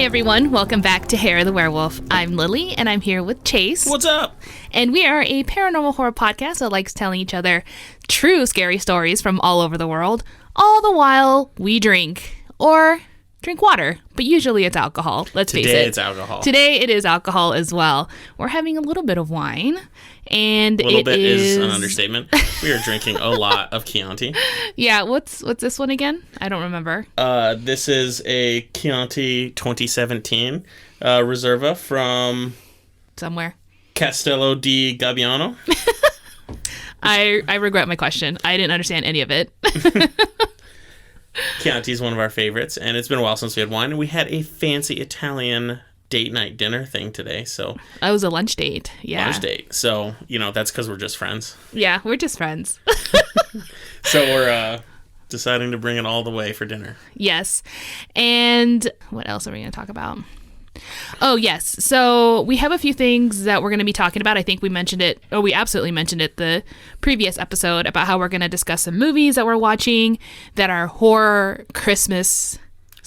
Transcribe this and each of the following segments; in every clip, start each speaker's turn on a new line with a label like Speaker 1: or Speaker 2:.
Speaker 1: everyone, welcome back to Hair of the Werewolf. I'm Lily, and I'm here with Chase.
Speaker 2: What's up?
Speaker 1: And we are a paranormal horror podcast that likes telling each other true scary stories from all over the world, all the while we drink, or drink water, but usually it's alcohol, let's face it.
Speaker 2: Today it's alcohol.
Speaker 1: Today it is alcohol as well. We're having a little bit of wine, and
Speaker 2: a little bit is an understatement. We are drinking a lot of Chianti.
Speaker 1: Yeah, what's this one again? I don't remember.
Speaker 2: This is a Chianti 2017 Reserva from
Speaker 1: somewhere.
Speaker 2: Castello di Gabbiano.
Speaker 1: I regret my question. I didn't understand any of it.
Speaker 2: Chianti is one of our favorites, and it's been a while since we had wine, and we had a fancy Italian date night dinner thing today, so...
Speaker 1: That was a lunch date, yeah.
Speaker 2: Lunch date, so, that's because we're just friends.
Speaker 1: Yeah, we're just friends.
Speaker 2: So we're deciding to bring it all the way for dinner.
Speaker 1: Yes, and what else are we going to talk about? Oh, yes. So we have a few things that we're going to be talking about. I think we mentioned it, or we absolutely mentioned it the previous episode about how we're going to discuss some movies that we're watching that are horror, Christmas,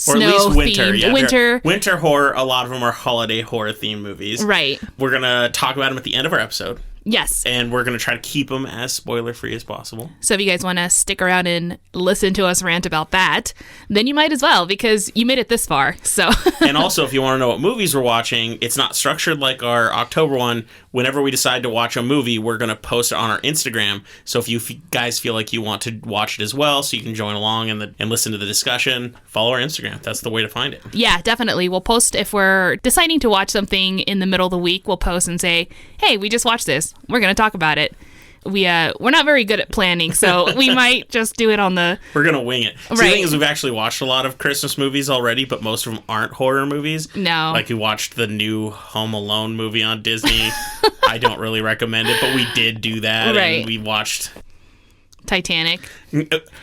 Speaker 2: or at least winter.
Speaker 1: themed.
Speaker 2: Yeah, winter horror. A lot of them are holiday horror themed movies.
Speaker 1: Right.
Speaker 2: We're going to talk about them at the end of our episode.
Speaker 1: Yes.
Speaker 2: And we're going to try to keep them as spoiler-free as possible.
Speaker 1: So if you guys want to stick around and listen to us rant about that, then you might as well, because you made it this far. So.
Speaker 2: And also, if you want to know what movies we're watching, it's not structured like our October one. Whenever we decide to watch a movie, we're going to post it on our Instagram. So if you guys feel like you want to watch it as well, so you can join along and listen to the discussion, follow our Instagram. That's the way to find it.
Speaker 1: Yeah, definitely. We'll post if we're deciding to watch something in the middle of the week. We'll post and say, hey, we just watched this. We're going to talk about it. We're not very good at planning, so we might just do it on the...
Speaker 2: We're going to wing it. So
Speaker 1: right.
Speaker 2: The thing is, we've actually watched a lot of Christmas movies already, but most of them aren't horror movies.
Speaker 1: No.
Speaker 2: Like, we watched the new Home Alone movie on Disney. I don't really recommend it, but we did do that.
Speaker 1: Right.
Speaker 2: And we watched...
Speaker 1: Titanic.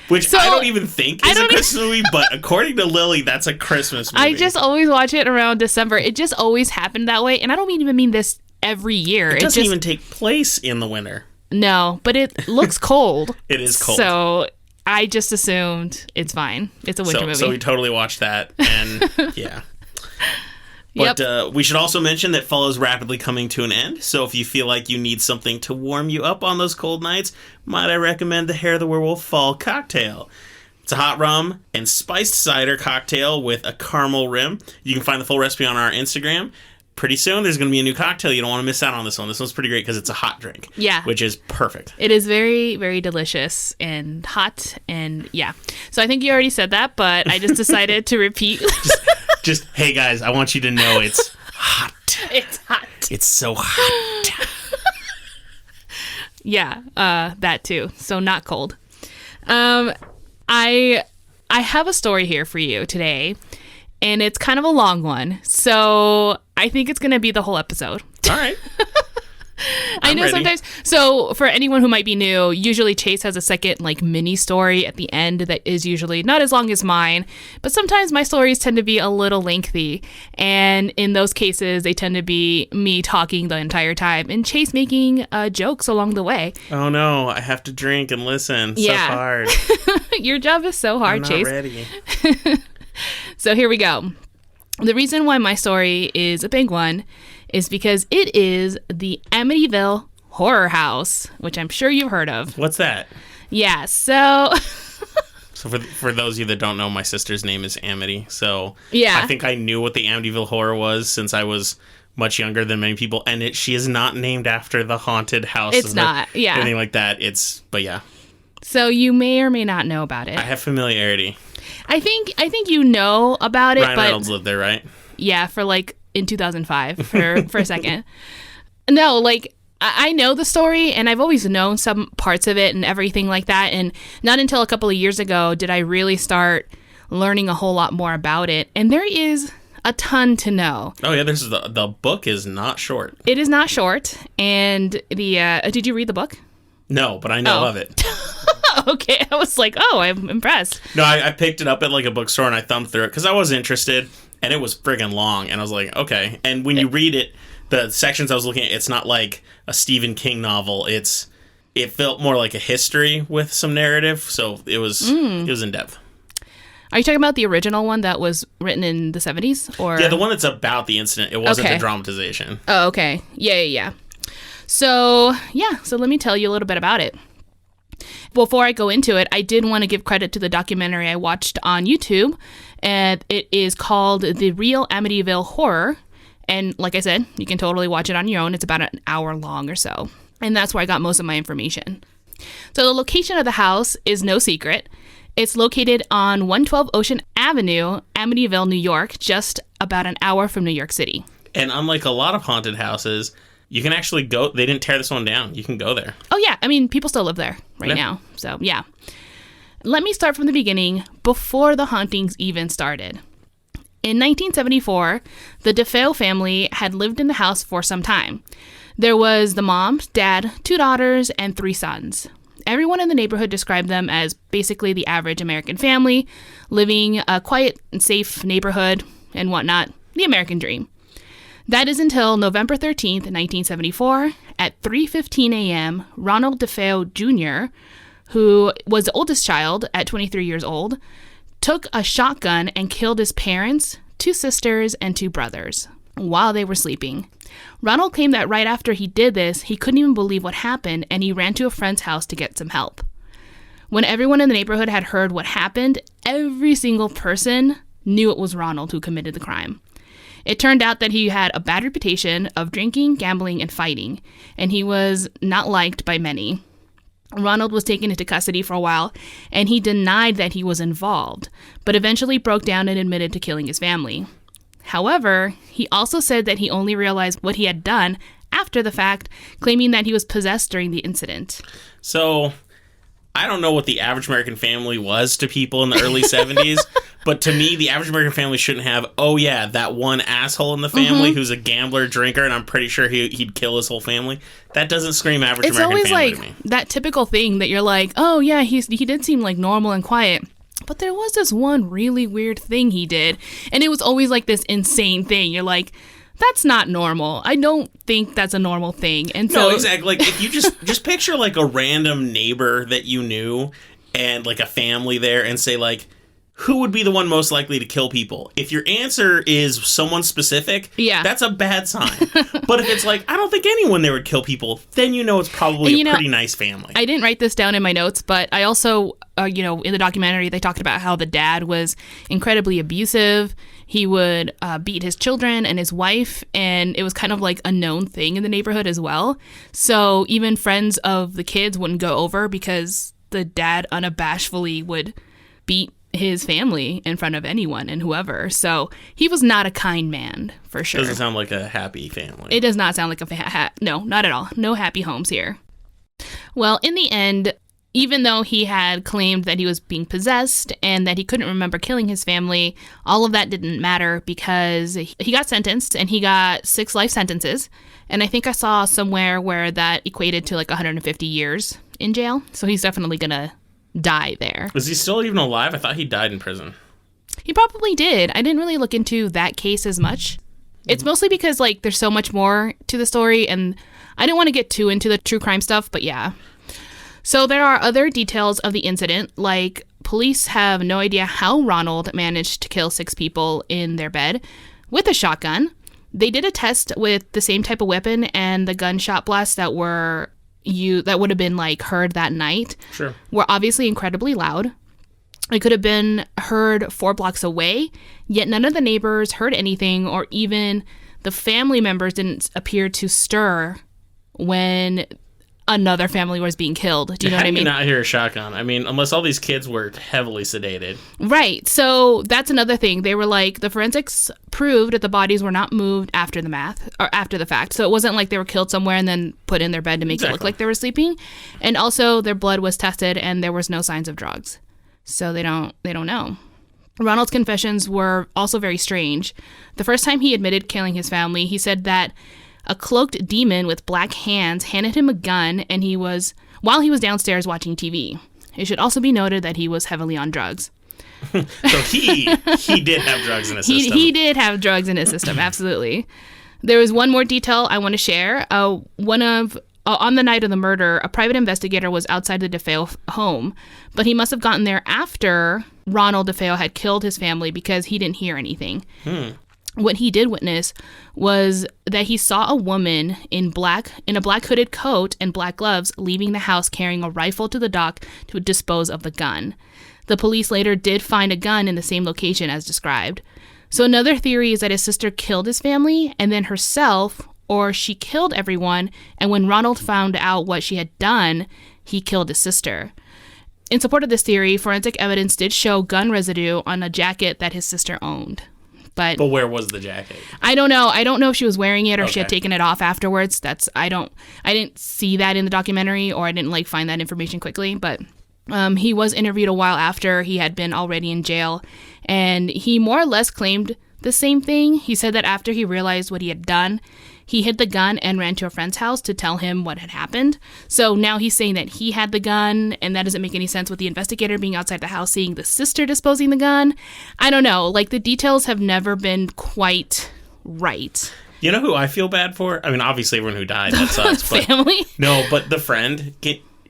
Speaker 2: Which I don't even think is a Christmas movie, but according to Lily, that's a Christmas movie.
Speaker 1: I just always watch it around December. It just always happened that way, and I don't even mean this every year.
Speaker 2: It doesn't even take place in the winter.
Speaker 1: No, but it looks cold.
Speaker 2: It is cold.
Speaker 1: So I just assumed it's fine. It's a winter movie.
Speaker 2: So we totally watched that, and yeah. But we should also mention that fall is rapidly coming to an end, so if you feel like you need something to warm you up on those cold nights, might I recommend the Hair of the Werewolf Fall Cocktail. It's a hot rum and spiced cider cocktail with a caramel rim. You can find the full recipe on our Instagram. Pretty soon, there's going to be a new cocktail. You don't want to miss out on this one. This one's pretty great because it's a hot drink. Yeah. Which is perfect.
Speaker 1: It is very, very delicious and hot, and yeah. So I think you already said that, but I just decided to repeat.
Speaker 2: Just, hey guys, I want you to know it's hot.
Speaker 1: It's hot.
Speaker 2: It's so hot.
Speaker 1: Yeah, that too. So not cold. I have a story here for you today, and it's kind of a long one. So I think it's going to be the whole episode.
Speaker 2: All right.
Speaker 1: I know ready. Sometimes. So for anyone who might be new, usually Chase has a second mini story at the end that is usually not as long as mine, but sometimes my stories tend to be a little lengthy, and in those cases they tend to be me talking the entire time and Chase making jokes along the way.
Speaker 2: Oh no, I have to drink and listen.
Speaker 1: Yeah.
Speaker 2: So hard.
Speaker 1: Your job is so hard,
Speaker 2: I'm not
Speaker 1: Chase.
Speaker 2: Ready.
Speaker 1: So here we go. The reason why my story is a big one is because it is the Amityville Horror House, which I'm sure you've heard of.
Speaker 2: What's that?
Speaker 1: Yeah, so...
Speaker 2: So for those of you that don't know, my sister's name is Amity. So
Speaker 1: yeah.
Speaker 2: I think I knew what the Amityville Horror was since I was much younger than many people. And she is not named after the haunted house.
Speaker 1: It's not, yeah.
Speaker 2: Anything like that. But yeah.
Speaker 1: So you may or may not know about it.
Speaker 2: I have familiarity.
Speaker 1: I think you know about it,
Speaker 2: Ryan Reynolds lived there, right?
Speaker 1: Yeah, for in 2005 for a second. No, I know the story, and I've always known some parts of it and everything like that, and not until a couple of years ago did I really start learning a whole lot more about it, and there is a ton to know.
Speaker 2: Oh yeah, the book is not short.
Speaker 1: It is not short, and did you read the book?
Speaker 2: No, but I know of it.
Speaker 1: Okay, I was like, oh, I'm impressed.
Speaker 2: No, I picked it up at a bookstore and I thumbed through it because I was interested, and it was friggin' long, and I was like, okay. And when you read it, the sections I was looking at, it's not like a Stephen King novel. It felt more like a history with some narrative, so it was in depth.
Speaker 1: Are you talking about the original one that was written in the 70s? Or
Speaker 2: Yeah, the one that's about the incident. It wasn't the dramatization.
Speaker 1: Oh, okay. Yeah. So let me tell you a little bit about it. Before I go into it, I did want to give credit to the documentary I watched on YouTube, and it is called The Real Amityville Horror. And like I said, you can totally watch it on your own. It's about an hour long or so. And that's where I got most of my information. So the location of the house is no secret. It's located on 112 Ocean Avenue, Amityville, New York, just about an hour from New York City.
Speaker 2: And unlike a lot of haunted houses, you can actually go. They didn't tear this one down. You can go there.
Speaker 1: Oh, yeah. I mean, people still live there right now. So, yeah. Let me start from the beginning, before the hauntings even started. In 1974, the Defeo family had lived in the house for some time. There was the mom, dad, 2 daughters, and 3 sons. Everyone in the neighborhood described them as basically the average American family, living a quiet and safe neighborhood and whatnot, the American dream. That is until November 13th, 1974, at 3:15 a.m., Ronald Defeo Jr., who was the oldest child at 23 years old, took a shotgun and killed his parents, 2 sisters, and 2 brothers while they were sleeping. Ronald claimed that right after he did this, he couldn't even believe what happened, and he ran to a friend's house to get some help. When everyone in the neighborhood had heard what happened, every single person knew it was Ronald who committed the crime. It turned out that he had a bad reputation of drinking, gambling, and fighting, and he was not liked by many. Ronald was taken into custody for a while, and he denied that he was involved, but eventually broke down and admitted to killing his family. However, he also said that he only realized what he had done after the fact, claiming that he was possessed during the incident.
Speaker 2: So, I don't know what the average American family was to people in the early 70s, but to me, the average American family shouldn't have, that one asshole in the family who's a gambler, drinker, and I'm pretty sure he'd kill his whole family. That doesn't scream average American family to me. It's always
Speaker 1: like that typical thing that you're like, oh yeah, he did seem like normal and quiet. But there was this one really weird thing he did, and it was always like this insane thing. You're like, that's not normal. I don't think that's a normal thing. And so,
Speaker 2: no, exactly. Like, if you just picture like a random neighbor that you knew and like a family there and say like, who would be the one most likely to kill people? If your answer is someone specific, that's a bad sign. But if it's like, I don't think anyone there would kill people, then you know it's probably a pretty nice family.
Speaker 1: I didn't write this down in my notes, but I also, in the documentary, they talked about how the dad was incredibly abusive. He would beat his children and his wife, and it was kind of like a known thing in the neighborhood as well. So even friends of the kids wouldn't go over because the dad unabashedly would beat his family in front of anyone and whoever. So he was not a kind man, for sure.
Speaker 2: Doesn't sound like a happy family.
Speaker 1: It does not sound like no, not at all. No happy homes here. Well, in the end, even though he had claimed that he was being possessed and that he couldn't remember killing his family, all of that didn't matter because he got sentenced, and he got 6 life sentences. And I think I saw somewhere where that equated to like 150 years in jail. So he's definitely gonna die there.
Speaker 2: Is he still even alive? I thought he died in prison.
Speaker 1: He probably did. I didn't really look into that case as much. It's mostly because like there's so much more to the story, and I didn't want to get too into the true crime stuff, but yeah. So there are other details of the incident, like police have no idea how Ronald managed to kill 6 people in their bed with a shotgun. They did a test with the same type of weapon, and the gunshot blasts that would have been like heard that night were obviously incredibly loud. It could have been heard 4 blocks away, yet none of the neighbors heard anything, or even the family members didn't appear to stir when another family was being killed. Do you know what I mean?
Speaker 2: How do you not hear a shotgun? I mean, unless all these kids were heavily sedated.
Speaker 1: Right. So that's another thing. They were like, the forensics proved that the bodies were not moved after the fact. So it wasn't like they were killed somewhere and then put in their bed to make it look like they were sleeping. And also their blood was tested and there was no signs of drugs. So they don't know. Ronald's confessions were also very strange. The first time he admitted killing his family, he said that a cloaked demon with black hands handed him a gun while he was downstairs watching TV. It should also be noted that he was heavily on drugs.
Speaker 2: So he did have drugs in his system.
Speaker 1: He did have drugs in his system, absolutely. There was one more detail I want to share. On the night of the murder, a private investigator was outside the Defeo home, but he must have gotten there after Ronald Defeo had killed his family because he didn't hear anything. What he did witness was that he saw a woman in a black hooded coat and black gloves leaving the house carrying a rifle to the dock to dispose of the gun. The police later did find a gun in the same location as described. So another theory is that his sister killed his family and then herself, or she killed everyone, and when Ronald found out what she had done, he killed his sister. In support of this theory, forensic evidence did show gun residue on a jacket that his sister owned. But
Speaker 2: where was the jacket?
Speaker 1: I don't know. I don't know if she was wearing it or if she had taken it off afterwards. I didn't see that in the documentary, or I didn't find that information quickly. But he was interviewed a while after he had been already in jail, and he more or less claimed the same thing. He said that after he realized what he had done, he hid the gun and ran to a friend's house to tell him what had happened. So now he's saying that he had the gun, and that doesn't make any sense with the investigator being outside the house seeing the sister disposing the gun. I don't know. The details have never been quite right.
Speaker 2: You know who I feel bad for? I mean, obviously everyone who died, that sucks.
Speaker 1: But family?
Speaker 2: No, but the friend.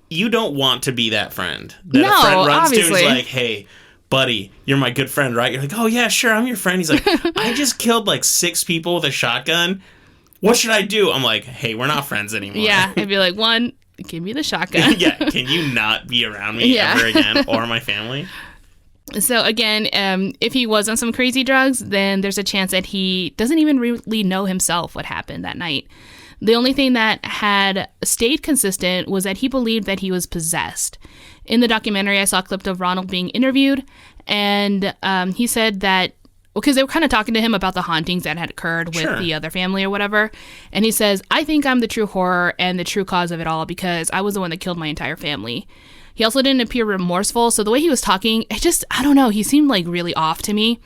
Speaker 2: You don't want to be that friend. That
Speaker 1: no,
Speaker 2: a friend runs
Speaker 1: obviously.
Speaker 2: to and is like, hey, buddy, you're my good friend, right? You're like, oh yeah, sure, I'm your friend. He's like, I just killed 6 people with a shotgun. What should I do? I'm like, hey, we're not friends anymore.
Speaker 1: Yeah, I'd be like, one, give me the shotgun.
Speaker 2: Yeah, can you not be around me ever again or my family?
Speaker 1: So again, if he was on some crazy drugs, then there's a chance that he doesn't even really know himself what happened that night. The only thing that had stayed consistent was that he believed that he was possessed. In the documentary, I saw a clip of Ronald being interviewed, and he said that, because they were kind of talking to him about the hauntings that had occurred with the other family or whatever. And he says, I think I'm the true horror and the true cause of it all because I was the one that killed my entire family. He also didn't appear remorseful. So the way he was talking, I don't know, he seemed really off to me.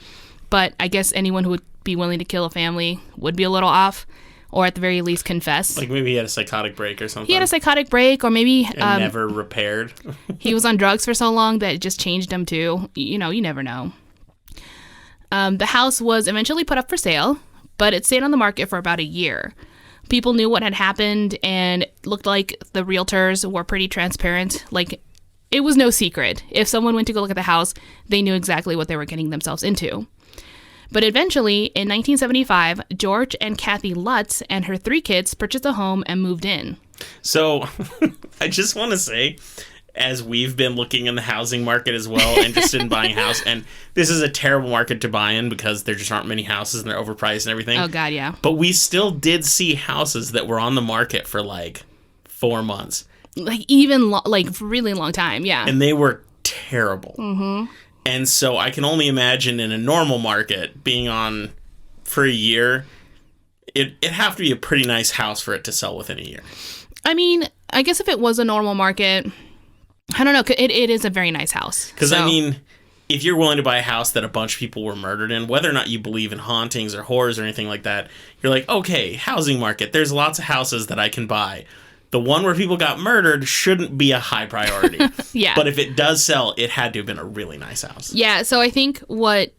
Speaker 1: But I guess anyone who would be willing to kill a family would be a little off, or at the very least confess.
Speaker 2: Maybe he had a psychotic break or something.
Speaker 1: He had a psychotic break, or maybe...
Speaker 2: And never repaired.
Speaker 1: He was on drugs for so long that it just changed him too. You never know. The house was eventually put up for sale, but it stayed on the market for about a year. People knew what had happened, and it looked like the realtors were pretty transparent. It was no secret. If someone went to go look at the house, they knew exactly what they were getting themselves into. But eventually, in 1975, George and Kathy Lutz and her 3 kids purchased a home and moved in.
Speaker 2: So, I just want to say, as we've been looking in the housing market as well, interested in buying a house, and this is a terrible market to buy in because there just aren't many houses and they're overpriced and everything.
Speaker 1: Oh, God, yeah.
Speaker 2: But we still did see houses that were on the market for 4 months.
Speaker 1: Really long time, yeah.
Speaker 2: And they were terrible.
Speaker 1: Mm-hmm.
Speaker 2: And so I can only imagine in a normal market being on for a year, it'd have to be a pretty nice house for it to sell within a year.
Speaker 1: I mean, I guess if it was a normal market, I don't know. It is a very nice house.
Speaker 2: Because, I mean, if you're willing to buy a house that a bunch of people were murdered in, whether or not you believe in hauntings or horrors or anything like that, you're like, okay, housing market, there's lots of houses that I can buy. The one where people got murdered shouldn't be a high priority.
Speaker 1: Yeah.
Speaker 2: But if it does sell, it had to have been a really nice house.
Speaker 1: Yeah, so I think what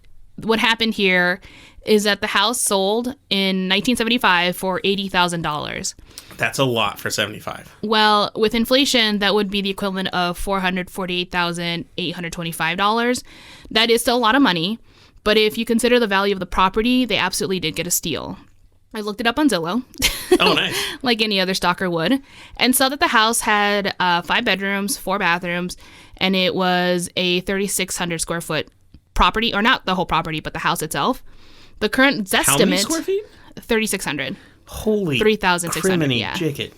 Speaker 1: happened here is that the house sold in 1975 for $80,000.
Speaker 2: That's a lot for 75.
Speaker 1: Well, with inflation, that would be the equivalent of $448,825. That is still a lot of money, but if you consider the value of the property, they absolutely did get a steal. I looked it up on Zillow.
Speaker 2: Oh, nice.
Speaker 1: Like any other stalker would, and saw that the house had 5 bedrooms, 4 bathrooms, and it was a 3,600 square foot property, or not the whole property, but the house itself. The current Zestimate...
Speaker 2: How many square feet?
Speaker 1: 3,600.
Speaker 2: Holy
Speaker 1: 3,600, yeah.
Speaker 2: Jicket.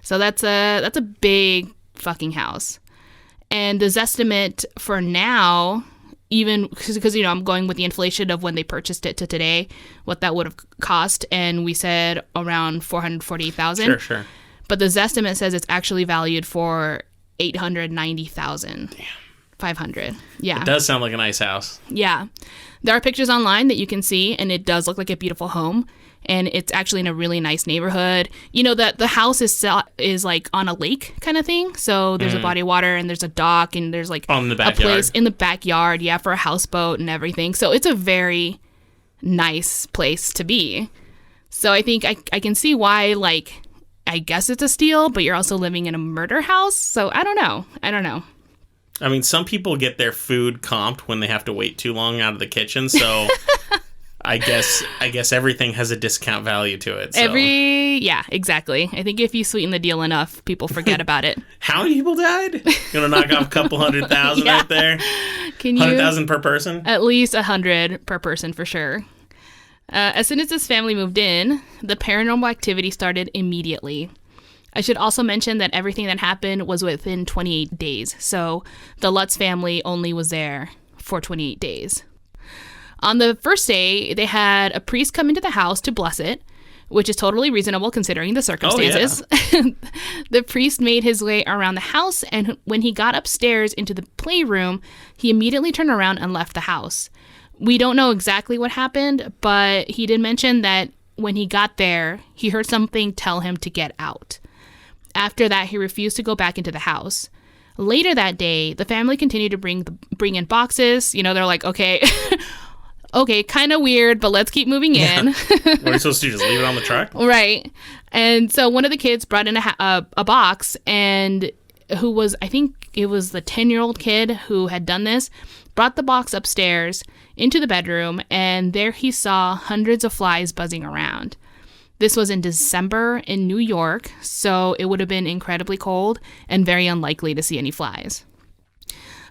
Speaker 1: So that's a big fucking house. And the Zestimate for now, even because I'm going with the inflation of when they purchased it to today, what that would have cost, and we said around $448,000.
Speaker 2: Sure.
Speaker 1: But the Zestimate says it's actually valued for $890,000.
Speaker 2: Damn.
Speaker 1: 500. Yeah.
Speaker 2: It does sound like a nice house.
Speaker 1: Yeah. There are pictures online that you can see, and it does look like a beautiful home. And it's actually in a really nice neighborhood. That the house is like on a lake kind of thing. So there's a body of water, and there's a dock, and there's
Speaker 2: on the
Speaker 1: a place in the backyard, yeah, for a houseboat and everything. So it's a very nice place to be. So I think I can see why, I guess it's a steal, but you're also living in a murder house. So I don't know.
Speaker 2: I mean, some people get their food comped when they have to wait too long out of the kitchen, so I guess everything has a discount value to it. So.
Speaker 1: Yeah, exactly. I think if you sweeten the deal enough, people forget about it.
Speaker 2: How many people died? Gonna knock off a couple 100,000 right there? 100,000 per person?
Speaker 1: At least 100 per person for sure. As soon as this family moved in, the paranormal activity started immediately. I should also mention that everything that happened was within 28 days, so the Lutz family only was there for 28 days. On the first day, they had a priest come into the house to bless it, which is totally reasonable considering the circumstances. Oh, yeah. The priest made his way around the house, and when he got upstairs into the playroom, he immediately turned around and left the house. We don't know exactly what happened, but he did mention that when he got there, he heard something tell him to get out. After that, he refused to go back into the house. Later that day, the family continued to bring in boxes. You know, they're like, okay, kind of weird, but let's keep moving in.
Speaker 2: What are you supposed to do? Just leave it on the truck?
Speaker 1: Right. And so one of the kids brought in a box, and who was, I think it was the 10-year-old kid who had done this, brought the box upstairs into the bedroom, and there he saw hundreds of flies buzzing around. This was in December in New York, so it would have been incredibly cold and very unlikely to see any flies.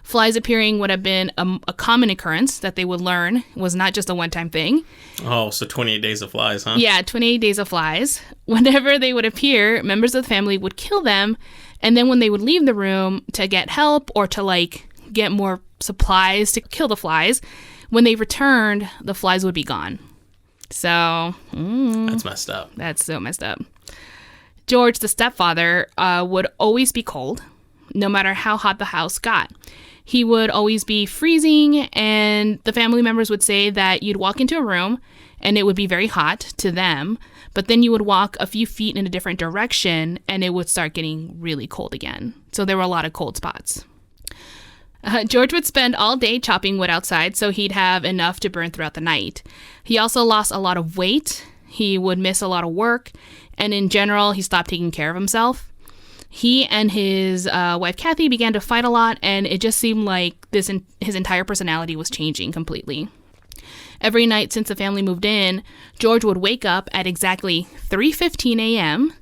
Speaker 1: Flies appearing would have been a common occurrence that they would learn was not just a one-time thing.
Speaker 2: Oh, so 28 days of flies, huh?
Speaker 1: Yeah, 28 days of flies. Whenever they would appear, members of the family would kill them, and then when they would leave the room to get help or to, get more supplies to kill the flies, when they returned, the flies would be gone. So...
Speaker 2: That's messed up.
Speaker 1: That's so messed up. George, the stepfather, would always be cold, no matter how hot the house got. He would always be freezing, and the family members would say that you'd walk into a room, and it would be very hot to them, but then you would walk a few feet in a different direction, and it would start getting really cold again. So there were a lot of cold spots. George would spend all day chopping wood outside, so he'd have enough to burn throughout the night. He also lost a lot of weight. He would miss a lot of work, and in general, he stopped taking care of himself. He and his wife, Kathy, began to fight a lot, and it just seemed like his entire personality was changing completely. Every night since the family moved in, George would wake up at exactly 3:15 a.m.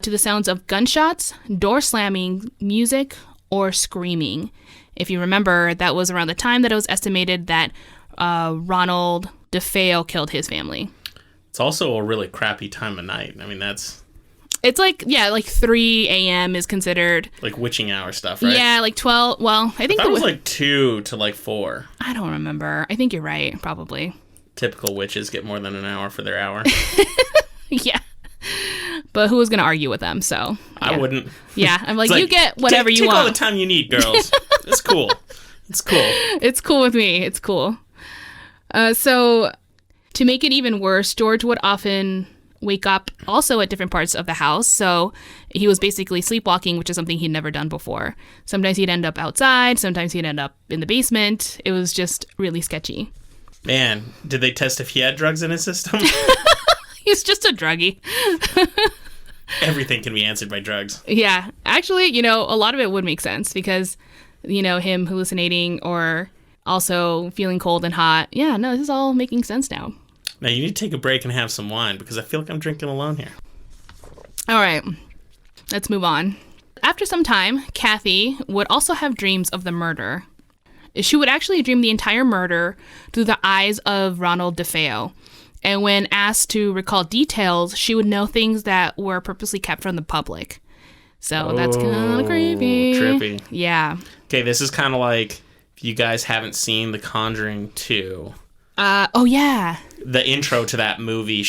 Speaker 1: to the sounds of gunshots, door slamming, music, or screaming. If you remember, that was around the time that it was estimated that Ronald Defeo killed his family.
Speaker 2: It's also a really crappy time of night. I mean,
Speaker 1: It's like 3 a.m. is considered...
Speaker 2: like witching hour stuff, right?
Speaker 1: Yeah, 12... Well, I think...
Speaker 2: That was 2 to 4.
Speaker 1: I don't remember. I think you're right, probably.
Speaker 2: Typical witches get more than an hour for their hour.
Speaker 1: Yeah. But who was going to argue with them, so... Yeah.
Speaker 2: I wouldn't.
Speaker 1: Yeah, I'm you get whatever you want.
Speaker 2: Take all the time you need, girls. It's cool. It's cool.
Speaker 1: It's cool with me. It's cool. So, to make it even worse, George would often wake up also at different parts of the house. So, he was basically sleepwalking, which is something he'd never done before. Sometimes he'd end up outside. Sometimes he'd end up in the basement. It was just really sketchy.
Speaker 2: Man, did they test if he had drugs in his system?
Speaker 1: He's just a druggie.
Speaker 2: Everything can be answered by drugs.
Speaker 1: Yeah. Actually, a lot of it would make sense because, him hallucinating or also feeling cold and hot. Yeah, no, this is all making sense now.
Speaker 2: Now, you need to take a break and have some wine because I feel like I'm drinking alone here.
Speaker 1: All right. Let's move on. After some time, Kathy would also have dreams of the murder. She would actually dream the entire murder through the eyes of Ronald Defeo. And when asked to recall details, she would know things that were purposely kept from the public. So that's kind of creepy.
Speaker 2: Trippy.
Speaker 1: Yeah.
Speaker 2: Okay, this is kind of like if you guys haven't seen The Conjuring 2.
Speaker 1: Oh, yeah.
Speaker 2: The intro to that movie,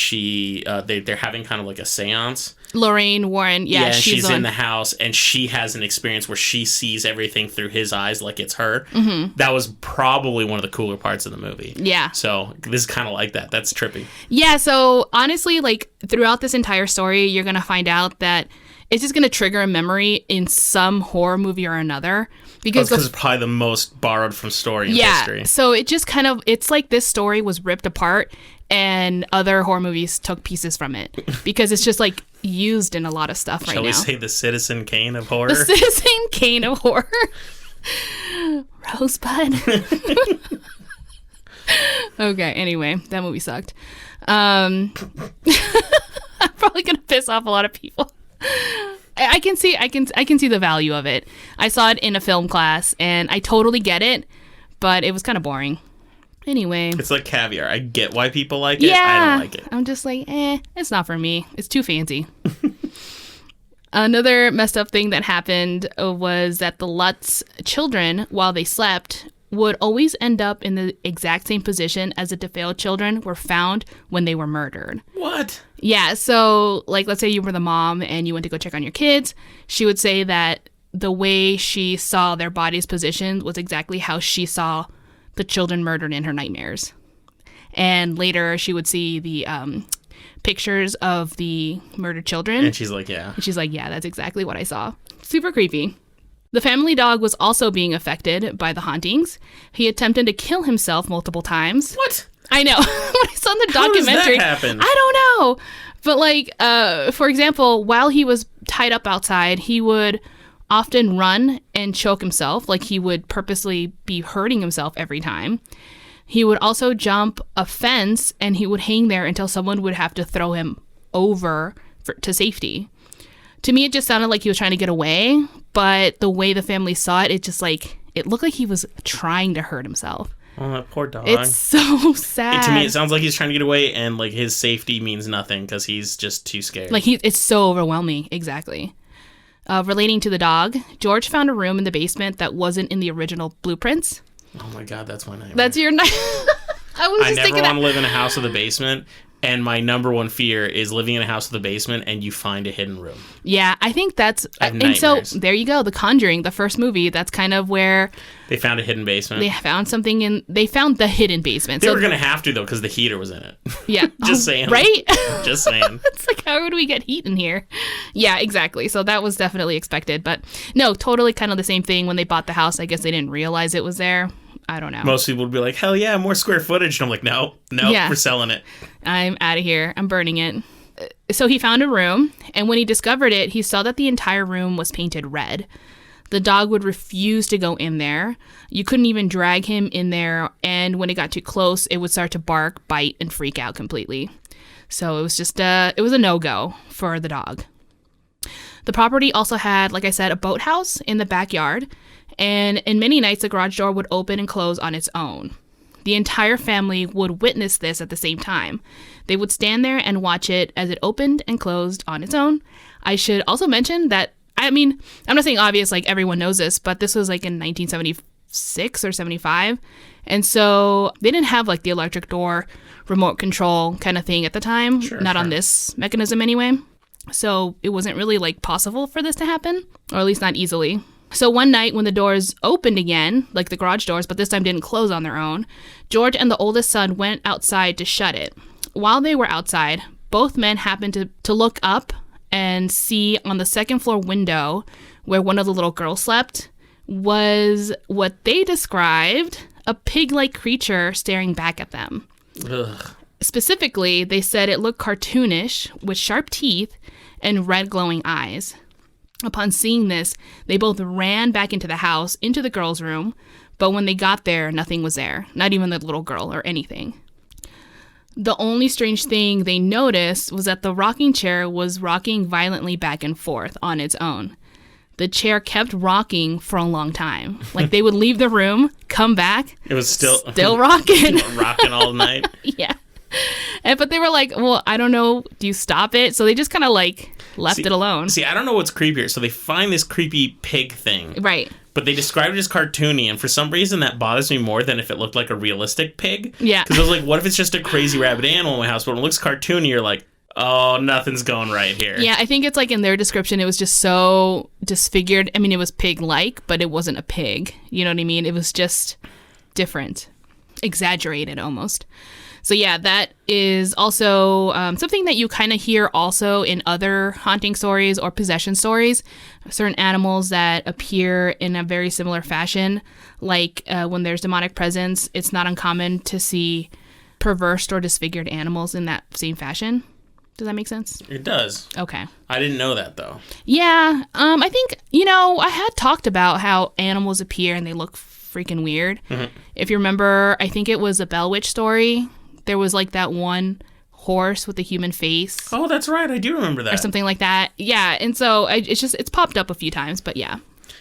Speaker 2: they're having kind of like a seance.
Speaker 1: Lorraine Warren, yeah,
Speaker 2: she's in the house, and she has an experience where she sees everything through his eyes like it's her. Mm-hmm. That was probably one of the cooler parts of the movie.
Speaker 1: Yeah.
Speaker 2: So this is kind of like that. That's trippy.
Speaker 1: Yeah, so honestly, throughout this entire story, you're going to find out that it's just going to trigger a memory in some horror movie or another. Because
Speaker 2: it's probably the most borrowed from story in history.
Speaker 1: Yeah, so it just it's like this story was ripped apart and other horror movies took pieces from it. Because it's just used in a lot of stuff right now.
Speaker 2: Shall we say the Citizen Kane of horror?
Speaker 1: The Citizen Kane of horror. Rosebud. Okay, anyway, that movie sucked. I'm probably gonna piss off a lot of people. I can see the value of it. I saw it in a film class and I totally get it, but it was kind of boring. Anyway.
Speaker 2: It's like caviar. I get why people like it.
Speaker 1: Yeah,
Speaker 2: I don't like it.
Speaker 1: I'm just like, it's not for me. It's too fancy. Another messed up thing that happened was that the Lutz children, while they slept, would always end up in the exact same position as the Defeo children were found when they were murdered.
Speaker 2: What?
Speaker 1: Yeah, so, like, let's say you were the mom and you went to go check on your kids. She would say that the way she saw their bodies positioned was exactly how she saw the children murdered in her nightmares. And later she would see the pictures of the murdered children.
Speaker 2: And she's like, yeah.
Speaker 1: And she's like, yeah, that's exactly what I saw. Super creepy. The family dog was also being affected by the hauntings. He attempted to kill himself multiple times.
Speaker 2: What?
Speaker 1: I know. When I saw the documentary,
Speaker 2: how does that happen?
Speaker 1: I don't know. But like, for example, while he was tied up outside, he would often run and choke himself. Like he would purposely be hurting himself every time. He would also jump a fence and he would hang there until someone would have to throw him over to safety. To me, it just sounded like he was trying to get away, but the way the family saw it, it looked like he was trying to hurt himself.
Speaker 2: Oh, that poor dog.
Speaker 1: It's so sad.
Speaker 2: To me, it sounds like he's trying to get away, and like his safety means nothing because he's just too scared.
Speaker 1: Like it's so overwhelming. Exactly. Relating to the dog, George found a room in the basement that wasn't in the original blueprints.
Speaker 2: Oh my God, that's my nightmare.
Speaker 1: That's your nightmare.
Speaker 2: I never want to live in a house with a basement. And my number one fear is living in a house with a basement and you find a hidden room.
Speaker 1: Yeah, I think that's...
Speaker 2: I have
Speaker 1: and
Speaker 2: nightmares.
Speaker 1: So, there you go. The Conjuring, the first movie, that's kind of where...
Speaker 2: They found a hidden basement.
Speaker 1: They found something in... They found the hidden basement.
Speaker 2: They were going to have to, though, because the heater was in it.
Speaker 1: Yeah.
Speaker 2: Just saying.
Speaker 1: Right?
Speaker 2: Just saying.
Speaker 1: It's like, how would we get heat in here? Yeah, exactly. So that was definitely expected. But no, totally kind of the same thing. When they bought the house, I guess they didn't realize it was there. I don't know.
Speaker 2: Most people would be like, hell yeah, more square footage. And I'm like, no, yeah. We're selling it.
Speaker 1: I'm out of here. I'm burning it. So he found a room, and when he discovered it, he saw that the entire room was painted red. The dog would refuse to go in there. You couldn't even drag him in there, and when it got too close, it would start to bark, bite, and freak out completely. So it was just it was a no-go for the dog. The property also had, like I said, a boathouse in the backyard, and in many nights, the garage door would open and close on its own. The entire family would witness this at the same time. They would stand there and watch it as it opened and closed on its own. I should also mention that, I mean, I'm not saying obvious, like everyone knows this, but this was like in 1976 or 75. And so they didn't have like the electric door remote control kind of thing at the time. Not on this mechanism anyway. So it wasn't really like possible for this to happen, or at least not easily. So one night when the doors opened again, like the garage doors, but this time didn't close on their own, George and the oldest son went outside to shut it. While they were outside, both men happened to look up and see on the second floor window where one of the little girls slept was what they described a pig-like creature staring back at them.
Speaker 2: Ugh.
Speaker 1: Specifically, they said it looked cartoonish with sharp teeth and red glowing eyes. Upon seeing this, they both ran back into the house, into the girl's room, but when they got there, nothing was there, not even the little girl or anything. The only strange thing they noticed was that the rocking chair was rocking violently back and forth on its own. The chair kept rocking for a long time. Like they would leave the room, come back.
Speaker 2: It was still
Speaker 1: rocking.
Speaker 2: Rocking all night.
Speaker 1: Yeah. But they were like, well, I don't know. Do you stop it? So they just kind of like left it alone.
Speaker 2: See, I don't know what's creepier. So they find this creepy pig thing.
Speaker 1: Right.
Speaker 2: But they described it as cartoony, and for some reason that bothers me more than if it looked like a realistic pig.
Speaker 1: Yeah.
Speaker 2: Because I was like, what if it's just a crazy rabid animal in my house? But when it looks cartoony, you're like, oh, nothing's going right here.
Speaker 1: Yeah, I think it's like in their description, it was just so disfigured. I mean, it was pig-like, but it wasn't a pig. You know what I mean? It was just different. Exaggerated almost. So yeah, that is also something that you kind of hear also in other haunting stories or possession stories. Certain animals that appear in a very similar fashion, like when there's demonic presence, it's not uncommon to see perverse or disfigured animals in that same fashion. Does that make sense?
Speaker 2: It does.
Speaker 1: Okay.
Speaker 2: I didn't know that, though.
Speaker 1: Yeah. I think, I had talked about how animals appear and they look freaking weird. If you remember, I think it was a Bell Witch story. There was like that one horse with a human face.
Speaker 2: Oh, that's right. I do remember that.
Speaker 1: Or something like that. Yeah. And so it's popped up a few times, but yeah.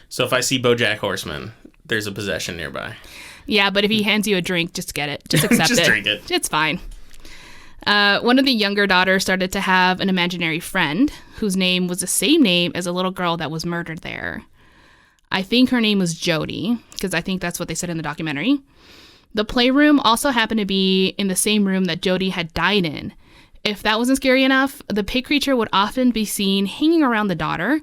Speaker 2: So if I see BoJack Horseman, there's a possession nearby.
Speaker 1: Yeah, but if he hands you a drink, just get it. Just accept it.
Speaker 2: Just drink it.
Speaker 1: It's fine. One of the younger daughters started to have an imaginary friend whose name was the same name as a little girl that was murdered there. I think her name was Jody, because I think that's what they said in the documentary. The playroom also happened to be in the same room that Jody had died in. If that wasn't scary enough, the pig creature would often be seen hanging around the daughter.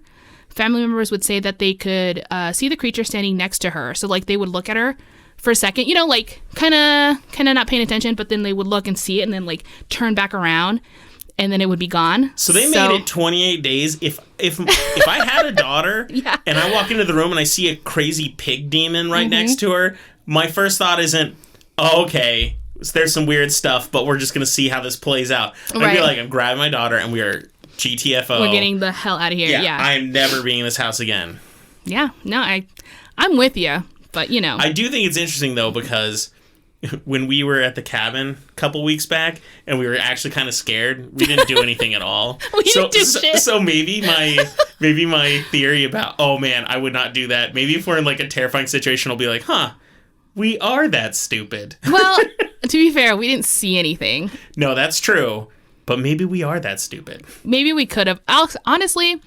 Speaker 1: Family members would say that they could see the creature standing next to her. So, like, they would look at her for a second, you know, like, kind of not paying attention, but then they would look and see it and then, like, turn back around, and then it would be gone.
Speaker 2: So they made it 28 days. If I had a daughter and I walk into the room and I see a crazy pig demon right next to her, my first thought isn't, oh, okay, there's some weird stuff, but we're just going to see how this plays out. I'd be like, I'm grabbing my daughter and we are GTFO.
Speaker 1: We're getting the hell out of here. Yeah.
Speaker 2: I'm never being in this house again.
Speaker 1: Yeah. No, I'm with you, but you know.
Speaker 2: I do think it's interesting, though, because when we were at the cabin a couple weeks back and we were actually kind of scared, we didn't do anything at all.
Speaker 1: We didn't do shit.
Speaker 2: So maybe my theory about, oh man, I would not do that. Maybe if we're in like a terrifying situation, I'll be like, huh, we are that stupid.
Speaker 1: Well, to be fair, we didn't see anything.
Speaker 2: No, that's true. But maybe we are that stupid.
Speaker 1: Maybe we could have. Honestly,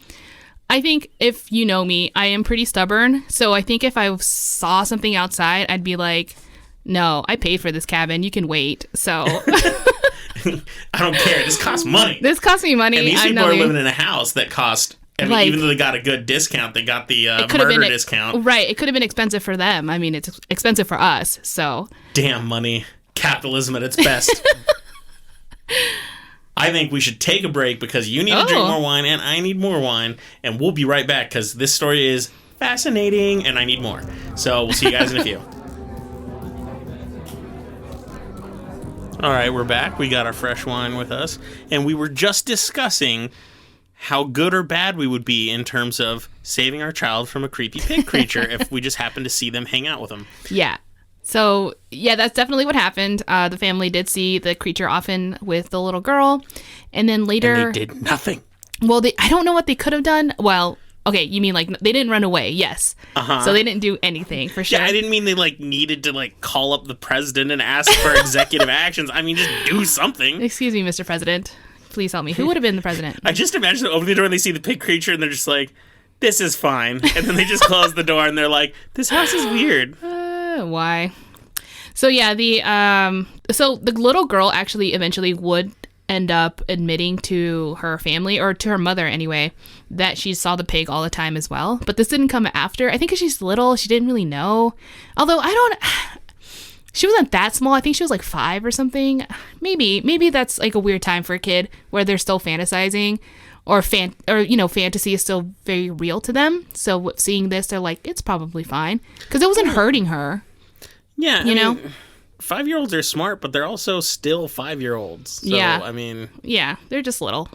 Speaker 1: I think if you know me, I am pretty stubborn. So I think if I saw something outside, I'd be like, no, I paid for this cabin. You can wait. So
Speaker 2: I don't care. This costs money.
Speaker 1: This costs me money.
Speaker 2: And these people are living in a house that cost, I mean, even though they got a good discount, they got the murder discount.
Speaker 1: Right. It could have been expensive for them. I mean, it's expensive for us. So
Speaker 2: damn money. Capitalism at its best. I think we should take a break because you need to drink more wine and I need more wine. And we'll be right back because this story is fascinating and I need more. So we'll see you guys in a few. All right, we're back. We got our fresh wine with us. And we were just discussing how good or bad we would be in terms of saving our child from a creepy pig creature if we just happened to see them hang out with them. Yeah.
Speaker 1: So, yeah, that's definitely what happened. The family did see the creature often with the little girl. And then later...
Speaker 2: And they did nothing.
Speaker 1: Well, I don't know what they could have done. Well, okay, you mean like they didn't run away, yes. So they didn't do anything, for sure.
Speaker 2: Yeah, I didn't mean they like needed to like call up the president and ask for executive actions. I mean, just do something.
Speaker 1: Excuse me, Mr. President. Please help me. Who would have been the president?
Speaker 2: I just imagine they open the door and they see the pig creature and they're just like, this is fine. And then they just close the door and they're like, this house is weird.
Speaker 1: Why? So yeah, the little girl actually eventually would end up admitting to her family, or to her mother anyway, that she saw the pig all the time as well. But this didn't come after. I think because she's little, she didn't really know. Although she wasn't that small. I think she was like 5 or something. Maybe that's like a weird time for a kid where they're still fantasizing, or fantasy is still very real to them. So seeing this, they're like, it's probably fine because it wasn't hurting her.
Speaker 2: Yeah, I mean, 5-year-olds are smart, but they're also still 5-year-olds. So, yeah, I mean,
Speaker 1: yeah, they're just little.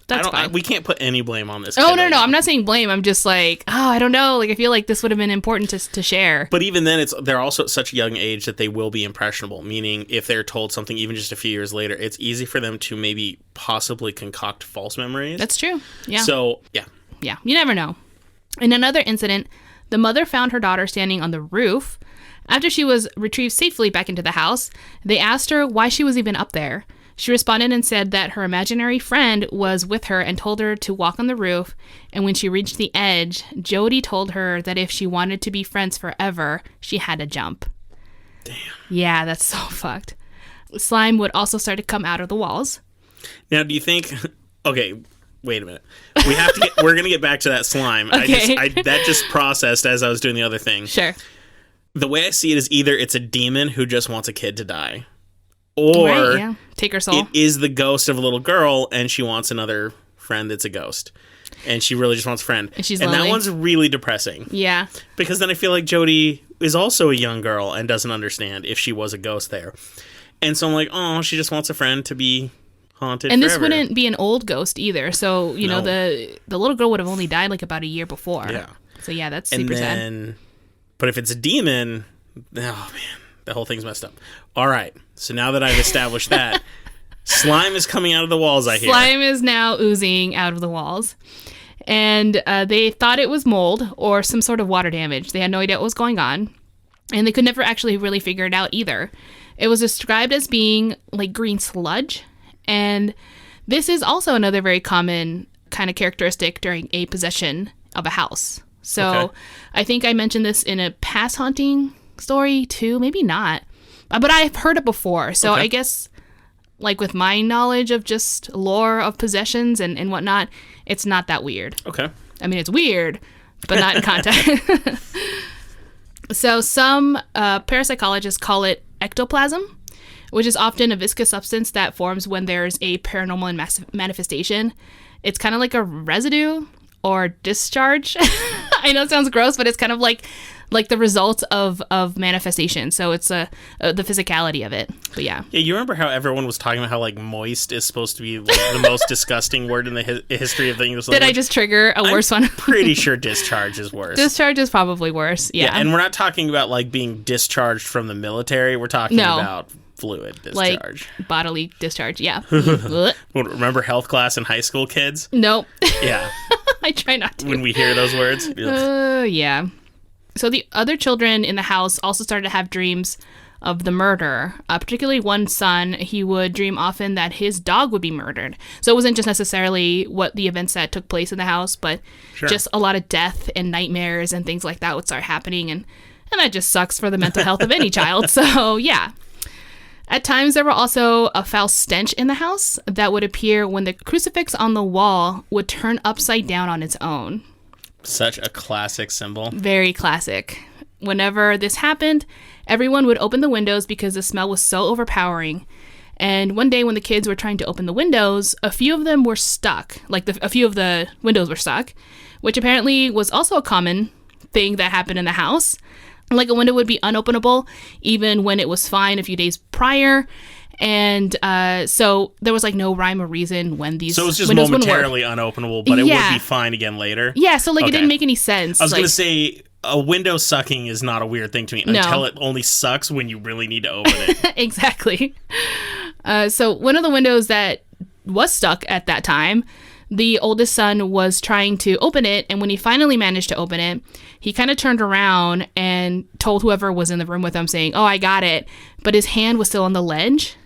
Speaker 1: That's fine.
Speaker 2: We can't put any blame on this.
Speaker 1: Oh, no, I'm not saying blame. I'm just like, I don't know. Like, I feel like this would have been important to share.
Speaker 2: But even then, they're also at such a young age that they will be impressionable. Meaning, if they're told something even just a few years later, it's easy for them to maybe possibly concoct false memories.
Speaker 1: That's true. Yeah.
Speaker 2: So, yeah.
Speaker 1: Yeah, you never know. In another incident, the mother found her daughter standing on the roof. After she was retrieved safely back into the house, they asked her why she was even up there. She responded and said that her imaginary friend was with her and told her to walk on the roof, and when she reached the edge, Jody told her that if she wanted to be friends forever, she had to jump.
Speaker 2: Damn.
Speaker 1: Yeah, that's so fucked. Slime would also start to come out of the walls.
Speaker 2: Now, do you think... Okay, wait a minute. We're going to get back to that slime.
Speaker 1: Okay.
Speaker 2: That just processed as I was doing the other thing.
Speaker 1: Sure.
Speaker 2: The way I see it is either it's a demon who just wants a kid to die, or
Speaker 1: take her soul.
Speaker 2: It is the ghost of a little girl and she wants another friend that's a ghost. And she really just wants a friend.
Speaker 1: And she's lonely.
Speaker 2: That one's really depressing.
Speaker 1: Yeah.
Speaker 2: Because then I feel like Jody is also a young girl and doesn't understand if she was a ghost there. And so I'm like, oh, she just wants a friend to be haunted
Speaker 1: and
Speaker 2: forever.
Speaker 1: This wouldn't be an old ghost either. So, you know, the little girl would have only died like about a year before.
Speaker 2: Yeah.
Speaker 1: So, yeah, that's super sad.
Speaker 2: But if it's a demon, man, the whole thing's messed up. All right, so now that I've established that, slime is coming out of the walls, I hear.
Speaker 1: Slime is now oozing out of the walls. And they thought it was mold or some sort of water damage. They had no idea what was going on. And they could never actually really figure it out either. It was described as being like green sludge. And this is also another very common kind of characteristic during a possession of a house. So I think I mentioned this in a past haunting story too. Maybe not. But I've heard it before. So I guess like with my knowledge of just lore of possessions and whatnot, it's not that weird. Okay. I mean, it's weird, but not in context. So some parapsychologists call it ectoplasm, which is often a viscous substance that forms when there's a paranormal manifestation. It's kind of like a residue or discharge. I know it sounds gross, but it's kind of like the result of manifestation. So it's the physicality of it. But yeah. Yeah,
Speaker 2: you remember how everyone was talking about how like moist is supposed to be like, the most disgusting word in the history of the English language?
Speaker 1: Did I just trigger a worse one?
Speaker 2: Pretty sure discharge is worse.
Speaker 1: Discharge is probably worse. Yeah.
Speaker 2: And we're not talking about like being discharged from the military. We're talking about fluid discharge.
Speaker 1: Like bodily discharge, yeah.
Speaker 2: Remember health class in high school, kids?
Speaker 1: Nope.
Speaker 2: Yeah.
Speaker 1: I try not to.
Speaker 2: When we hear those words.
Speaker 1: Yeah. So the other children in the house also started to have dreams of the murder. Particularly one son, he would dream often that his dog would be murdered. So it wasn't just necessarily what the events that took place in the house, but just a lot of death and nightmares and things like that would start happening. And that just sucks for the mental health of any child. So yeah. At times, there were also a foul stench in the house that would appear when the crucifix on the wall would turn upside down on its own.
Speaker 2: Such a classic symbol.
Speaker 1: Very classic. Whenever this happened, everyone would open the windows because the smell was so overpowering. And one day when the kids were trying to open the windows, a few of them were stuck. Like a few of the windows were stuck, which apparently was also a common thing that happened in the house. Like a window would be unopenable even when it was fine a few days prior. And so there was like no rhyme or reason when these windows wouldn't work.
Speaker 2: So it was just momentarily unopenable, but it would be fine again later?
Speaker 1: Yeah, so like it didn't make any sense.
Speaker 2: I was going to say a window sucking is not a weird thing to me until it only sucks when you really need to open it.
Speaker 1: Exactly. So one of the windows that was stuck at that time, the oldest son was trying to open it, and when he finally managed to open it, he kind of turned around and told whoever was in the room with him, saying, "Oh, I got it," but his hand was still on the ledge.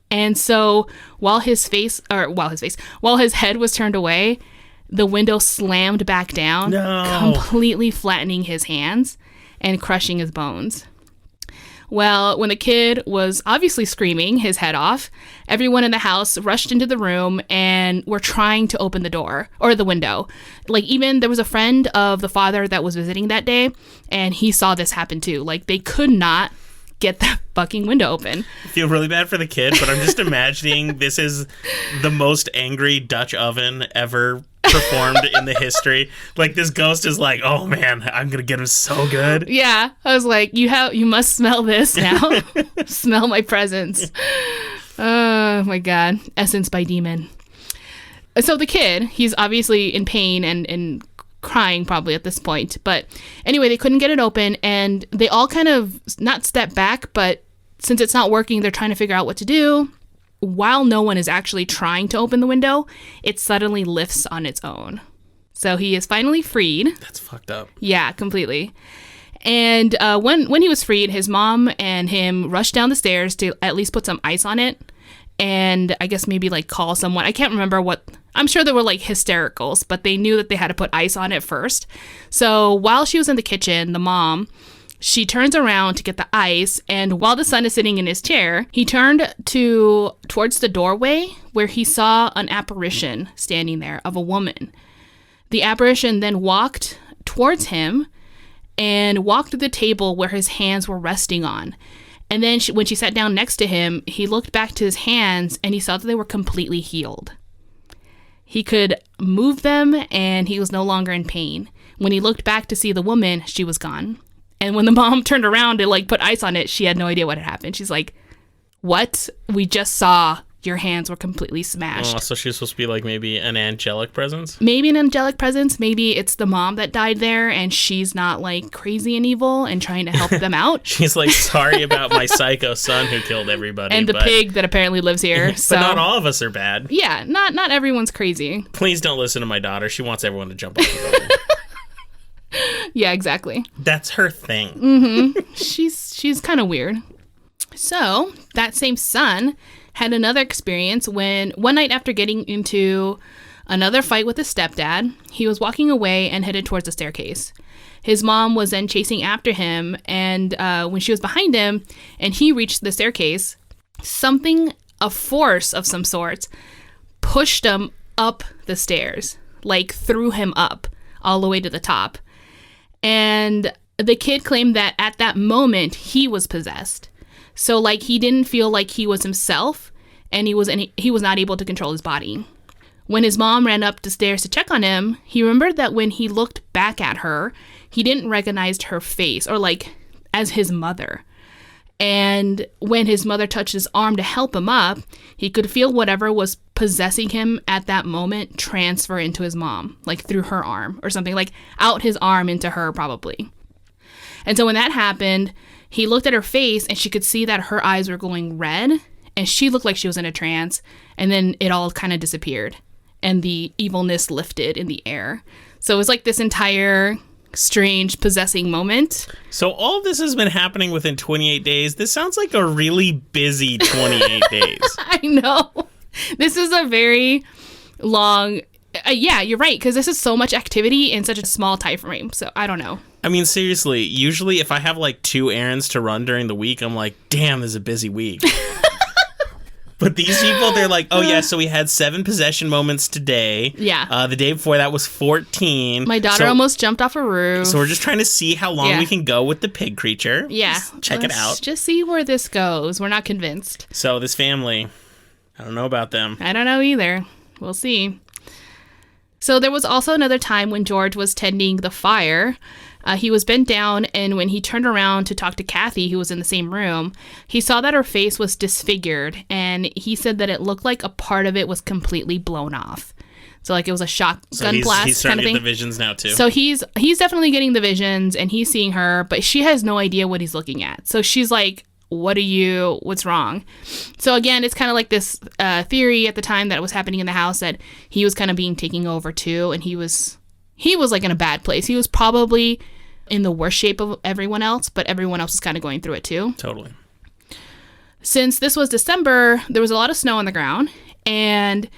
Speaker 1: And so while his head was turned away, the window slammed back down, completely flattening his hands and crushing his bones. Well, when the kid was obviously screaming his head off, everyone in the house rushed into the room and were trying to open the door or the window. Like even there was a friend of the father that was visiting that day, and he saw this happen too. Like they could not get that fucking window open.
Speaker 2: I feel really bad for the kid, but I'm just imagining this is the most angry Dutch oven ever performed in the history. Like this ghost is like, oh man, I'm gonna get him so good.
Speaker 1: Yeah, I was like, you must smell this now. Smell my presence. Oh my god, essence by demon. So the kid, he's obviously in pain and crying probably at this point, but anyway, they couldn't get it open, and they all kind of not step back, but since it's not working, they're trying to figure out what to do. While no one is actually trying to open the window, it suddenly lifts on its own. So he is finally freed.
Speaker 2: That's fucked up.
Speaker 1: Yeah, completely. And when he was freed, his mom and him rushed down the stairs to at least put some ice on it. And I guess maybe like call someone. I can't remember what. I'm sure there were like hystericals, but they knew that they had to put ice on it first. So while she was in the kitchen, the mom, she turns around to get the ice, and while the son is sitting in his chair, he turned towards the doorway where he saw an apparition standing there of a woman. The apparition then walked towards him and walked to the table where his hands were resting on. And then when she sat down next to him, he looked back to his hands and he saw that they were completely healed. He could move them and he was no longer in pain. When he looked back to see the woman, she was gone. And when the mom turned around to like put ice on it, she had no idea what had happened. She's like, what? We just saw your hands were completely smashed.
Speaker 2: Oh, so she's supposed to be like maybe an angelic presence?
Speaker 1: Maybe an angelic presence. Maybe it's the mom that died there and she's not like crazy and evil and trying to help them out.
Speaker 2: She's like, sorry about my psycho son who killed everybody.
Speaker 1: And the pig that apparently lives here.
Speaker 2: But not all of us are bad.
Speaker 1: Yeah, not everyone's crazy.
Speaker 2: Please don't listen to my daughter. She wants everyone to jump off the building.
Speaker 1: Yeah, exactly.
Speaker 2: That's her thing.
Speaker 1: Mm-hmm. She's kind of weird. So that same son had another experience when one night after getting into another fight with his stepdad, he was walking away and headed towards the staircase. His mom was then chasing after him, and when she was behind him and he reached the staircase, a force of some sort, pushed him up the stairs, like threw him up all the way to the top. And the kid claimed that at that moment he was possessed. So like he didn't feel like he was himself, and he was not able to control his body. When his mom ran up the stairs to check on him, he remembered that when he looked back at her, he didn't recognize her face or like as his mother. And when his mother touched his arm to help him up, he could feel whatever was possessing him at that moment transfer into his mom, like through her arm or something, like out his arm into her probably. And so when that happened, he looked at her face and she could see that her eyes were glowing red and she looked like she was in a trance, and then it all kind of disappeared and the evilness lifted in the air. So it was like this entire strange possessing moment.
Speaker 2: So all this has been happening within 28 days. This sounds like a really busy 28 days.
Speaker 1: I know. This is a very long... yeah, you're right, because this is so much activity in such a small time frame. So I don't know.
Speaker 2: I mean, seriously, usually if I have like 2 errands to run during the week, I'm like, damn, this is a busy week. But these people, they're like, oh yeah, so we had 7 possession moments today.
Speaker 1: Yeah.
Speaker 2: The day before that was 14.
Speaker 1: My daughter almost jumped off a roof.
Speaker 2: So we're just trying to see how long we can go with the pig creature.
Speaker 1: Yeah.
Speaker 2: Just check it out.
Speaker 1: Just see where this goes. We're not convinced.
Speaker 2: So this family, I don't know about them.
Speaker 1: I don't know either. We'll see. So there was also another time when George was tending the fire. He was bent down, and when he turned around to talk to Kathy, who was in the same room, he saw that her face was disfigured, and he said that it looked like a part of it was completely blown off. So like it was a shotgun blast
Speaker 2: he's starting
Speaker 1: kind of thing.
Speaker 2: to get the visions now too.
Speaker 1: So he's definitely getting the visions, and he's seeing her, but she has no idea what he's looking at. So she's like, what's wrong? So again, it's kind of like this theory at the time that was happening in the house that he was kind of being taken over too, and he was like in a bad place. He was probably in the worst shape of everyone else, but everyone else is kind of going through it too.
Speaker 2: Totally.
Speaker 1: Since this was December, there was a lot of snow on the ground, and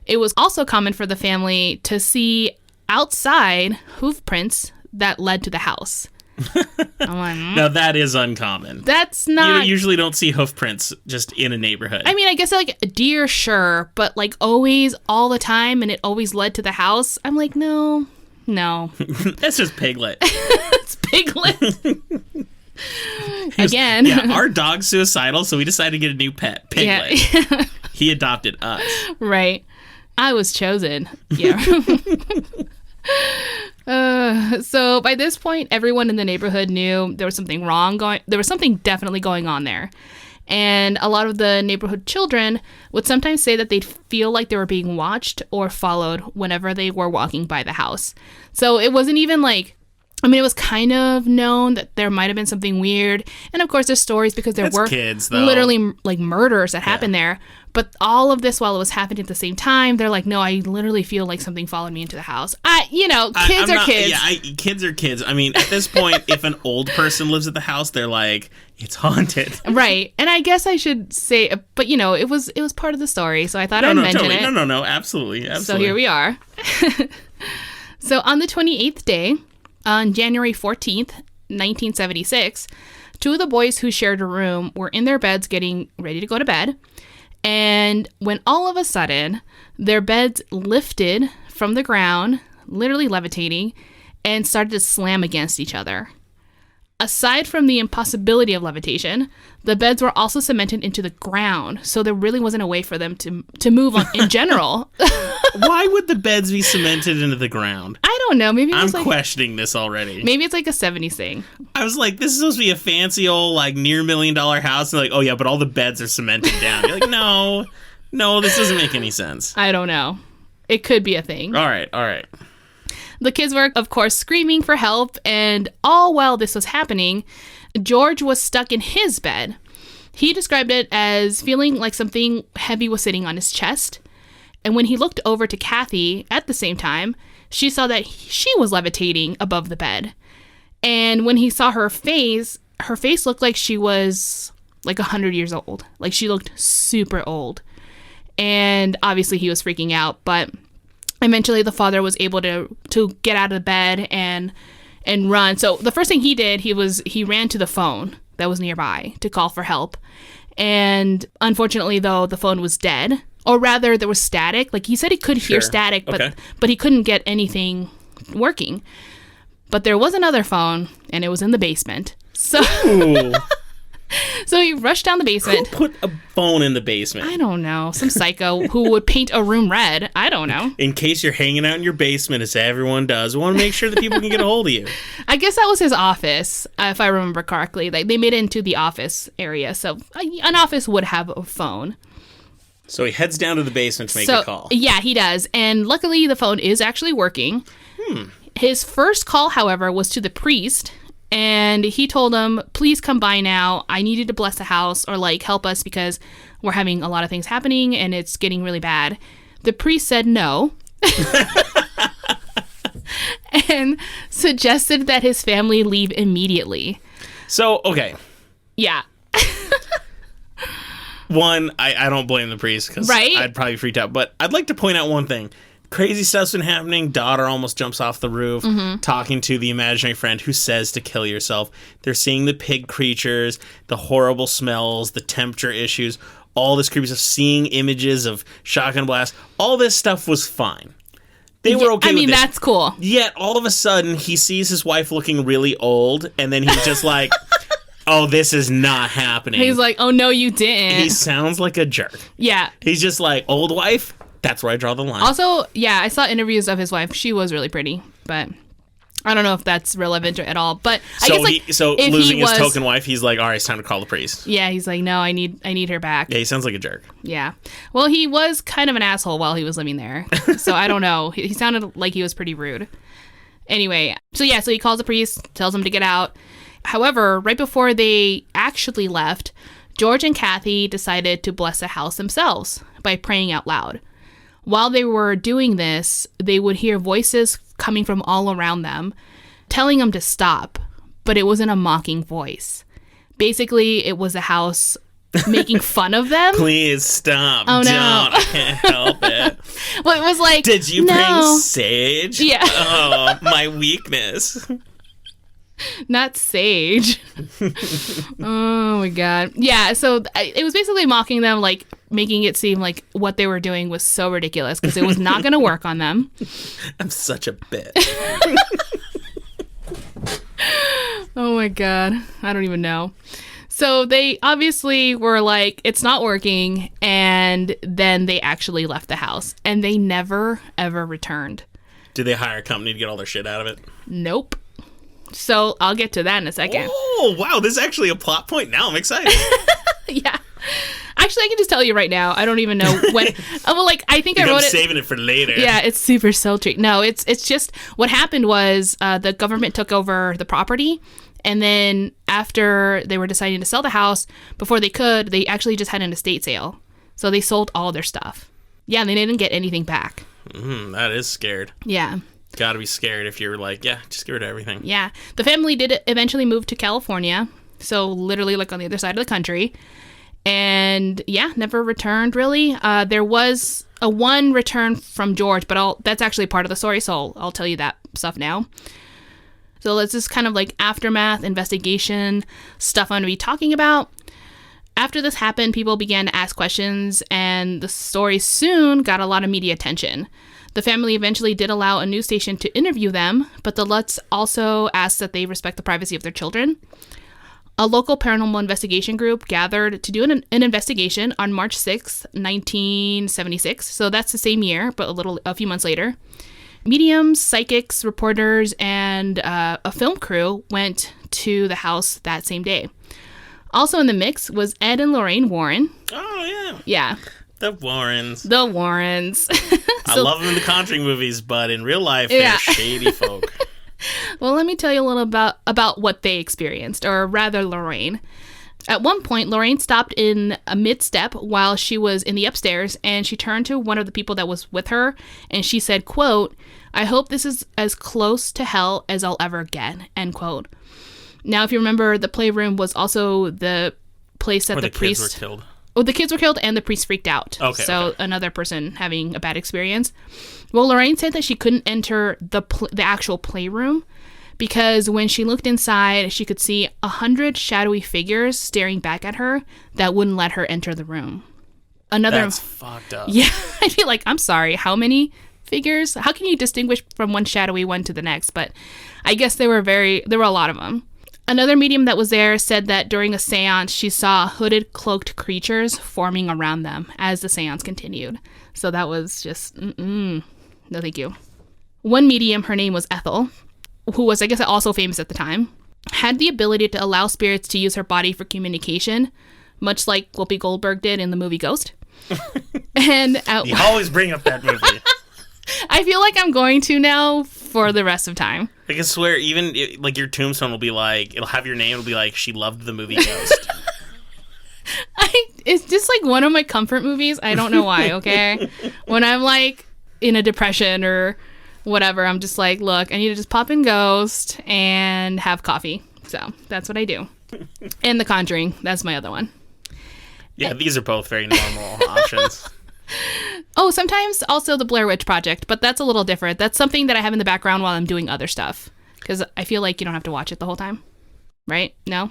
Speaker 1: it was also common for the family to see outside hoof prints that led to the house. I'm like,
Speaker 2: Now that is uncommon.
Speaker 1: That's not...
Speaker 2: You usually don't see hoof prints just in a neighborhood.
Speaker 1: I mean, I guess like a deer, sure, but like always, all the time, and it always led to the house. I'm like, no.
Speaker 2: That's just Piglet.
Speaker 1: It's Piglet. Again.
Speaker 2: Yeah, our dog's suicidal, so we decided to get a new pet, Piglet. Yeah. He adopted us. Right.
Speaker 1: I was chosen. Yeah. So by this point, everyone in the neighborhood knew there was something there was something definitely going on there. And a lot of the neighborhood children would sometimes say that they'd feel like they were being watched or followed whenever they were walking by the house. So it wasn't even like, I mean, it was kind of known that there might have been something weird. And of course, there's stories because there were
Speaker 2: kids,
Speaker 1: literally like murders that happened there. But all of this while it was happening at the same time, they're like, no, I literally feel like something followed me into the house. Kids are kids.
Speaker 2: Yeah, kids are kids. I mean, at this point, if an old person lives at the house, they're like, it's haunted.
Speaker 1: Right. And I guess I should say, but it was part of the story, so I thought I'd mention
Speaker 2: totally.
Speaker 1: it.
Speaker 2: No, absolutely.
Speaker 1: So here we are. So on the 28th day, on January 14th, 1976, 2 of the boys who shared a room were in their beds getting ready to go to bed. And when all of a sudden, their beds lifted from the ground, literally levitating, and started to slam against each other. Aside from the impossibility of levitation, the beds were also cemented into the ground, so there really wasn't a way for them to move on in general.
Speaker 2: Why would the beds be cemented into the ground?
Speaker 1: I don't know. Maybe
Speaker 2: I'm questioning this already.
Speaker 1: Maybe it's like a 70s thing.
Speaker 2: I was like, this is supposed to be a fancy old, like, near $1 million house. And like, oh yeah, but all the beds are cemented down. You're like, no, No, this doesn't make any sense.
Speaker 1: I don't know. It could be a thing.
Speaker 2: All right.
Speaker 1: The kids were, of course, screaming for help, and all while this was happening, George was stuck in his bed. He described it as feeling like something heavy was sitting on his chest. And when he looked over to Kathy at the same time, she saw that she was levitating above the bed. And when he saw her face looked like she was like 100 years old. Like she looked super old. And obviously he was freaking out, but eventually the father was able to get out of the bed and run. So the first thing he did, he ran to the phone that was nearby to call for help. And unfortunately, though, the phone was dead. Or rather, there was static. Like, he said he could hear static, but he couldn't get anything working. But there was another phone, and it was in the basement. So, so he rushed down the basement.
Speaker 2: Who put a phone in the basement?
Speaker 1: I don't know. Some psycho who would paint a room red. I don't know.
Speaker 2: In case you're hanging out in your basement, as everyone does, we want to make sure that people can get a hold of you.
Speaker 1: I guess that was his office, if I remember correctly. Like, they made it into the office area, so an office would have a phone.
Speaker 2: So he heads down to the basement to make a call.
Speaker 1: Yeah, he does. And luckily, the phone is actually working. His first call, however, was to the priest. And he told him, please come by now. I need you to bless the house or, like, help us because we're having a lot of things happening and it's getting really bad. The priest said no. And suggested that his family leave immediately.
Speaker 2: So, okay.
Speaker 1: Yeah.
Speaker 2: One, I don't blame the priest because I'd probably freaked out. But I'd like to point out one thing. Crazy stuff's been happening. Daughter almost jumps off the roof, talking to the imaginary friend who says to kill yourself. They're seeing the pig creatures, the horrible smells, the temperature issues, all this creepy stuff, seeing images of shotgun blasts. All this stuff was fine. They were okay with it.
Speaker 1: That's cool.
Speaker 2: Yet, all of a sudden, he sees his wife looking really old, and then he's just like... Oh, this is not happening.
Speaker 1: He's like, oh, no, you didn't.
Speaker 2: He sounds like a jerk.
Speaker 1: Yeah.
Speaker 2: He's just like, old wife, that's where I draw the line.
Speaker 1: Also, yeah, I saw interviews of his wife. She was really pretty, but I don't know if that's relevant at all. But I guess, like, if
Speaker 2: losing his token wife, he's like, all right, it's time to call the priest.
Speaker 1: Yeah, he's like, no, I need her back.
Speaker 2: Yeah, he sounds like a jerk.
Speaker 1: Yeah. Well, he was kind of an asshole while he was living there. So I don't know. He sounded like he was pretty rude. Anyway, so he calls the priest, tells him to get out. However, right before they actually left, George and Kathy decided to bless the house themselves by praying out loud. While they were doing this, they would hear voices coming from all around them, telling them to stop, but it wasn't a mocking voice. Basically, it was the house making fun of them.
Speaker 2: Please stop.
Speaker 1: Oh, no.
Speaker 2: Don't. I can't help it.
Speaker 1: Well, it was like,
Speaker 2: did you bring sage?
Speaker 1: Yeah.
Speaker 2: Oh, my weakness.
Speaker 1: Not sage. Oh my god. Yeah, so it was basically mocking them, like making it seem like what they were doing was so ridiculous because it was not going to work on them.
Speaker 2: I'm such a bitch.
Speaker 1: Oh my god. I don't even know. So they obviously were like, it's not working, and then they actually left the house, and they never, ever returned.
Speaker 2: Did they hire a company to get all their shit out of it?
Speaker 1: Nope. So I'll get to that in a second.
Speaker 2: Oh, wow. This is actually a plot point. Now I'm excited.
Speaker 1: Yeah. Actually, I can just tell you right now. I don't even know when. I think I wrote it.
Speaker 2: I'm saving it for later.
Speaker 1: Yeah, it's super sultry. No, it's just what happened was the government took over the property. And then after they were deciding to sell the house, before they could, they actually just had an estate sale. So they sold all their stuff. Yeah, and they didn't get anything back.
Speaker 2: That is scared.
Speaker 1: Yeah.
Speaker 2: Gotta be scared if you're like, yeah, just get rid of everything.
Speaker 1: Yeah. The family did eventually move to California. So literally like on the other side of the country. And yeah, never returned really. There was a one return from George, but that's actually part of the story. So I'll tell you that stuff now. So let's just kind of like aftermath, investigation, stuff I'm going to be talking about. After this happened, people began to ask questions, and the story soon got a lot of media attention. The family eventually did allow a news station to interview them, but the Lutz also asked that they respect the privacy of their children. A local paranormal investigation group gathered to do an investigation on March 6th, 1976. So that's the same year, but a few months later. Mediums, psychics, reporters, and a film crew went to the house that same day. Also in the mix was Ed and Lorraine Warren.
Speaker 2: Oh, yeah.
Speaker 1: Yeah.
Speaker 2: The Warrens.
Speaker 1: The Warrens.
Speaker 2: I love them in the Conjuring movies, but in real life, they're shady folk.
Speaker 1: Well, let me tell you a little about what they experienced, or rather Lorraine. At one point, Lorraine stopped in a mid-step while she was in the upstairs, and she turned to one of the people that was with her, and she said, quote, "I hope this is as close to hell as I'll ever get," end quote. Now, if you remember, the playroom was also the place that the priest...
Speaker 2: kids were killed.
Speaker 1: Oh, the kids were killed and the priest freaked out.
Speaker 2: Okay.
Speaker 1: So another person having a bad experience. Well, Lorraine said that she couldn't enter the actual playroom because when she looked inside, she could see 100 shadowy figures staring back at her that wouldn't let her enter the room.
Speaker 2: That's fucked up.
Speaker 1: Yeah, I'd be like, I'm sorry, how many figures? How can you distinguish from one shadowy one to the next? But I guess there were a lot of them. Another medium that was there said that during a seance, she saw hooded, cloaked creatures forming around them as the seance continued. So that was just, no thank you. One medium, her name was Ethel, who was, I guess, also famous at the time, had the ability to allow spirits to use her body for communication, much like Whoopi Goldberg did in the movie Ghost. And
Speaker 2: you always bring up that movie.
Speaker 1: I feel like I'm going to now for the rest of time.
Speaker 2: I can swear, even like your tombstone will be like, it'll have your name, it'll be like, she loved the movie Ghost.
Speaker 1: It's just like one of my comfort movies. I don't know why, okay? When I'm like in a depression or whatever, I'm just like, look, I need to just pop in Ghost and have coffee. So that's what I do. And The Conjuring, that's my other one.
Speaker 2: Yeah, these are both very normal options.
Speaker 1: Oh, sometimes also the Blair Witch Project, but that's a little different. That's something that I have in the background while I'm doing other stuff. Because I feel like you don't have to watch it the whole time. Right? No?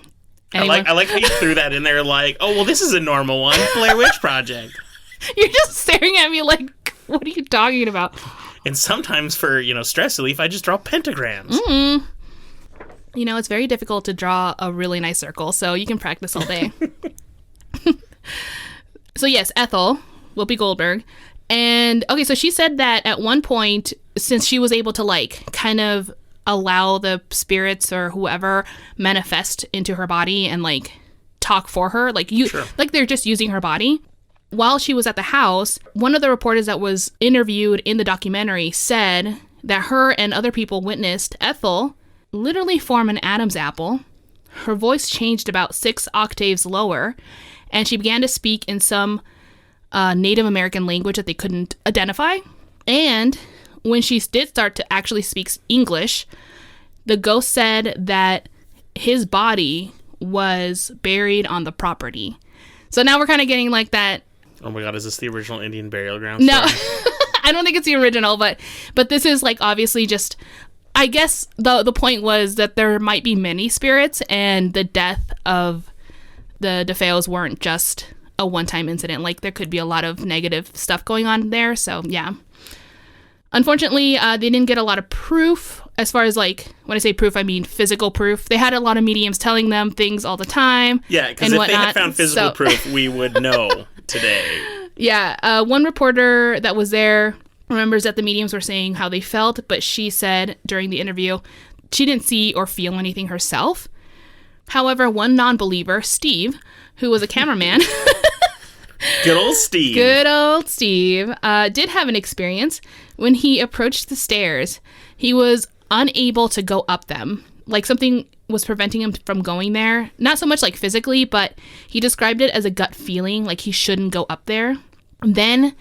Speaker 1: Anyone?
Speaker 2: I like how you threw that in there like, oh, well, this is a normal one. Blair Witch Project.
Speaker 1: You're just staring at me like, what are you talking about?
Speaker 2: And sometimes for, stress relief, I just draw pentagrams.
Speaker 1: Mm-hmm. It's very difficult to draw a really nice circle, so you can practice all day. So yes, Ethel, Whoopi Goldberg. And okay, so she said that at one point, since she was able to kind of allow the spirits or whoever manifest into her body and talk for her,
Speaker 2: Sure.
Speaker 1: They're just using her body. While she was at the house, one of the reporters that was interviewed in the documentary said that her and other people witnessed Ethel literally form an Adam's apple. Her voice changed about 6 octaves lower, and she began to speak in some Native American language that they couldn't identify. And when she did start to actually speak English, the ghost said that his body was buried on the property. So now we're kind of getting that.
Speaker 2: Oh my God, is this the original Indian burial ground?
Speaker 1: No, I don't think it's the original, but this is obviously just, I guess the point was that there might be many spirits and the death of the Defeos weren't just a one-time incident. There could be a lot of negative stuff going on there. So yeah. Unfortunately, they didn't get a lot of proof. As far as when I say proof, I mean physical proof. They had a lot of mediums telling them things all the time.
Speaker 2: Yeah, because if they had found physical proof, we would know today.
Speaker 1: Yeah, one reporter that was there remembers that the mediums were saying how they felt, but she said during the interview she didn't see or feel anything herself. However, one non-believer, Steve, who was a cameraman...
Speaker 2: Good old Steve.
Speaker 1: Good old Steve did have an experience. When he approached the stairs, he was unable to go up them. Something was preventing him from going there. Not so much physically, but he described it as a gut feeling, he shouldn't go up there. Then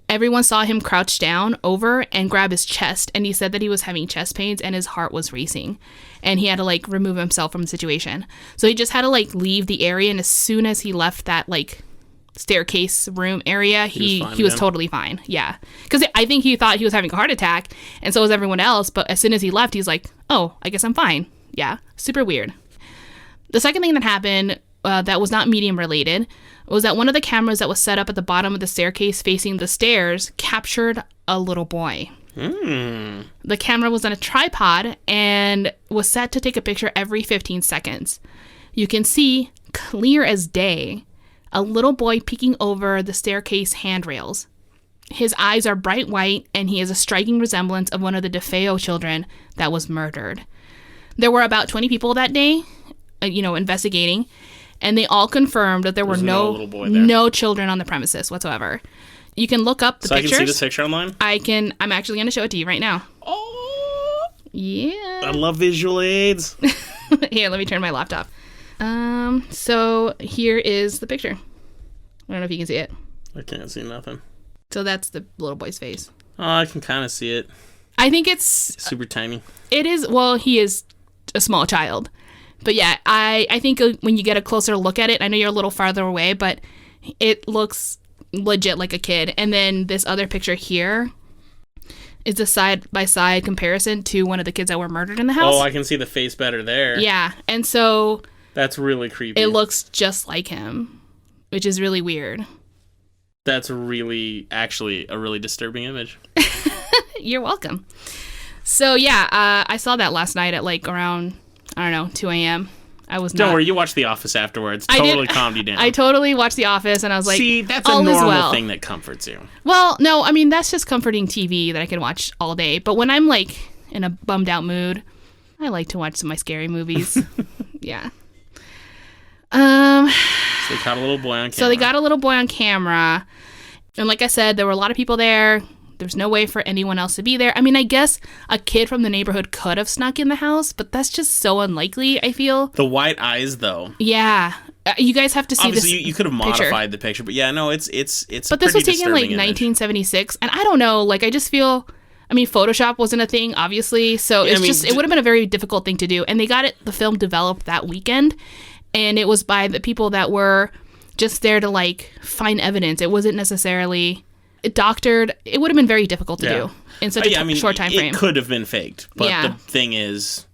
Speaker 1: everyone saw him crouch down over and grab his chest, and he said that he was having chest pains and his heart was racing. And he had to remove himself from the situation. So he just had to leave the area, and as soon as he left that staircase room area, he was totally fine. Yeah, because I think he thought he was having a heart attack, and so was everyone else, but as soon as he left, he's like, oh, I guess I'm fine. Yeah, super weird. The second thing that happened that was not medium related was that one of the cameras that was set up at the bottom of the staircase facing the stairs captured a little boy. The camera was on a tripod and was set to take a picture every 15 seconds. You can see, clear as day, a little boy peeking over the staircase handrails. His eyes are bright white, and he has a striking resemblance of one of the Defeo children that was murdered. There were about 20 people that day, investigating, and they all confirmed that there were
Speaker 2: no little boy there.
Speaker 1: No children on the premises whatsoever. You can look up the pictures.
Speaker 2: So I can see this picture online?
Speaker 1: I'm actually going to show it to you right now.
Speaker 2: Oh!
Speaker 1: Yeah.
Speaker 2: I love visual aids.
Speaker 1: Here, let me turn my laptop. So here is the picture. I don't know if you can see it.
Speaker 2: I can't see nothing.
Speaker 1: So that's the little boy's face.
Speaker 2: Oh, I can kind of see it.
Speaker 1: I think it's
Speaker 2: super tiny.
Speaker 1: It is. Well, he is a small child. But yeah, I think when you get a closer look at it, I know you're a little farther away, but it looks legit like a kid. And then this other picture here is a side-by-side comparison to one of the kids that were murdered in the house.
Speaker 2: Oh, I can see the face better there.
Speaker 1: Yeah, and so...
Speaker 2: That's really creepy.
Speaker 1: It looks just like him, which is really weird.
Speaker 2: That's really, actually, a really disturbing image.
Speaker 1: You're welcome. So, yeah, I saw that last night at, like, around, I don't know, 2 a.m.
Speaker 2: Don't worry, you watched The Office afterwards. Totally calmed you down.
Speaker 1: I totally watched The Office, and I was like,
Speaker 2: see, that's a normal thing that comforts you.
Speaker 1: Well, no, I mean, that's just comforting TV that I can watch all day. But when I'm, like, in a bummed out mood, I like to watch some of my scary movies. Yeah.
Speaker 2: So they caught a little boy on camera. And like I said, there were a lot of people there. There's no way for anyone else to be there. I mean, I guess a kid from the neighborhood could have snuck in the house, but that's just so unlikely, I feel. The white eyes, though.
Speaker 1: Yeah. You guys have to see
Speaker 2: Obviously,
Speaker 1: this
Speaker 2: you could have modified the picture, but yeah, no, it's
Speaker 1: But this was taken, like, 1976, and I don't know, like, I just feel... I mean, Photoshop wasn't a thing, obviously, so it would have been a very difficult thing to do. And they got the film developed that weekend, and it was by the people that were just there to, like, find evidence. It wasn't necessarily doctored. It would have been very difficult to do in such a short time frame.
Speaker 2: It could have been faked, but the thing is,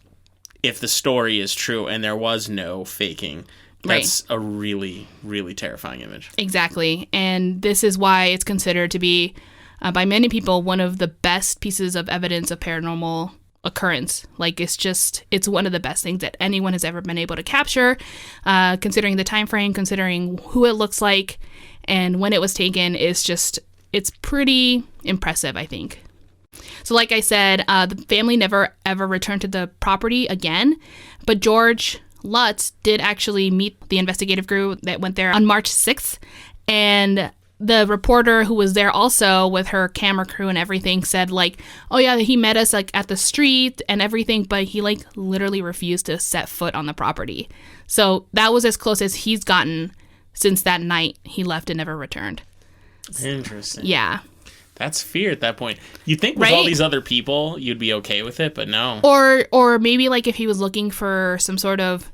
Speaker 2: if the story is true and there was no faking, that's a really, really terrifying image. Exactly,
Speaker 1: and this is why it's considered to be, by many people, one of the best pieces of evidence of paranormal occurrence. Like, it's one of the best things that anyone has ever been able to capture, considering the time frame, considering who it looks like, and when it was taken. It's pretty impressive, I think. So like I said, the family never ever returned to the property again, but George Lutz did actually meet the investigative crew that went there on March 6th, and the reporter who was there also with her camera crew and everything said, like, oh yeah, he met us, like, at the street and everything, but he, like, literally refused to set foot on the property. So that was as close as he's gotten since that night he left and never returned.
Speaker 2: Interesting.
Speaker 1: Yeah.
Speaker 2: That's fear at that point. You'd think with all these other people, you'd be okay with it, but no.
Speaker 1: Or maybe, like, if he was looking for some sort of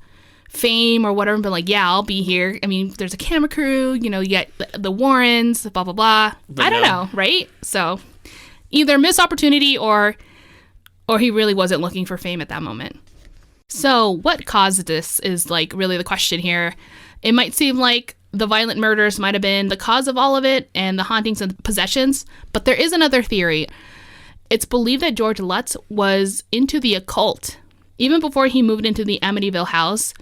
Speaker 1: fame or whatever, but like, yeah, I'll be here. I mean, there's a camera crew, you get the Warrens, blah, blah, blah. But I don't know, right? So either missed opportunity or he really wasn't looking for fame at that moment. So what caused this is, like, really the question here. It might seem like the violent murders might have been the cause of all of it and the hauntings and possessions, but there is another theory. It's believed that George Lutz was into the occult even before he moved into the Amityville house.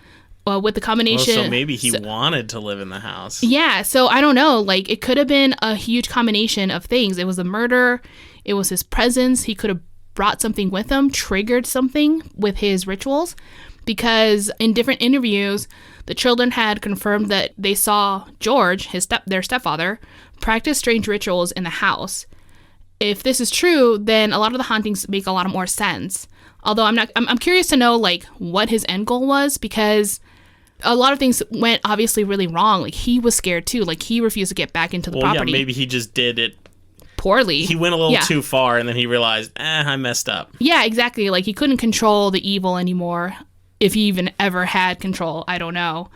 Speaker 1: With the combination...
Speaker 2: so maybe he wanted to live in the house.
Speaker 1: Yeah, so I don't know. Like, it could have been a huge combination of things. It was a murder. It was his presence. He could have brought something with him, triggered something with his rituals. Because in different interviews, the children had confirmed that they saw George, their stepfather, practice strange rituals in the house. If this is true, then a lot of the hauntings make a lot more sense. Although I'm curious to know, like, what his end goal was, because a lot of things went obviously really wrong. Like, he was scared too. Like, he refused to get back into the property.
Speaker 2: Yeah, maybe he just did it
Speaker 1: poorly.
Speaker 2: He went a little too far, and then he realized, I messed up.
Speaker 1: Yeah, exactly. Like, he couldn't control the evil anymore, if he even ever had control. I don't know.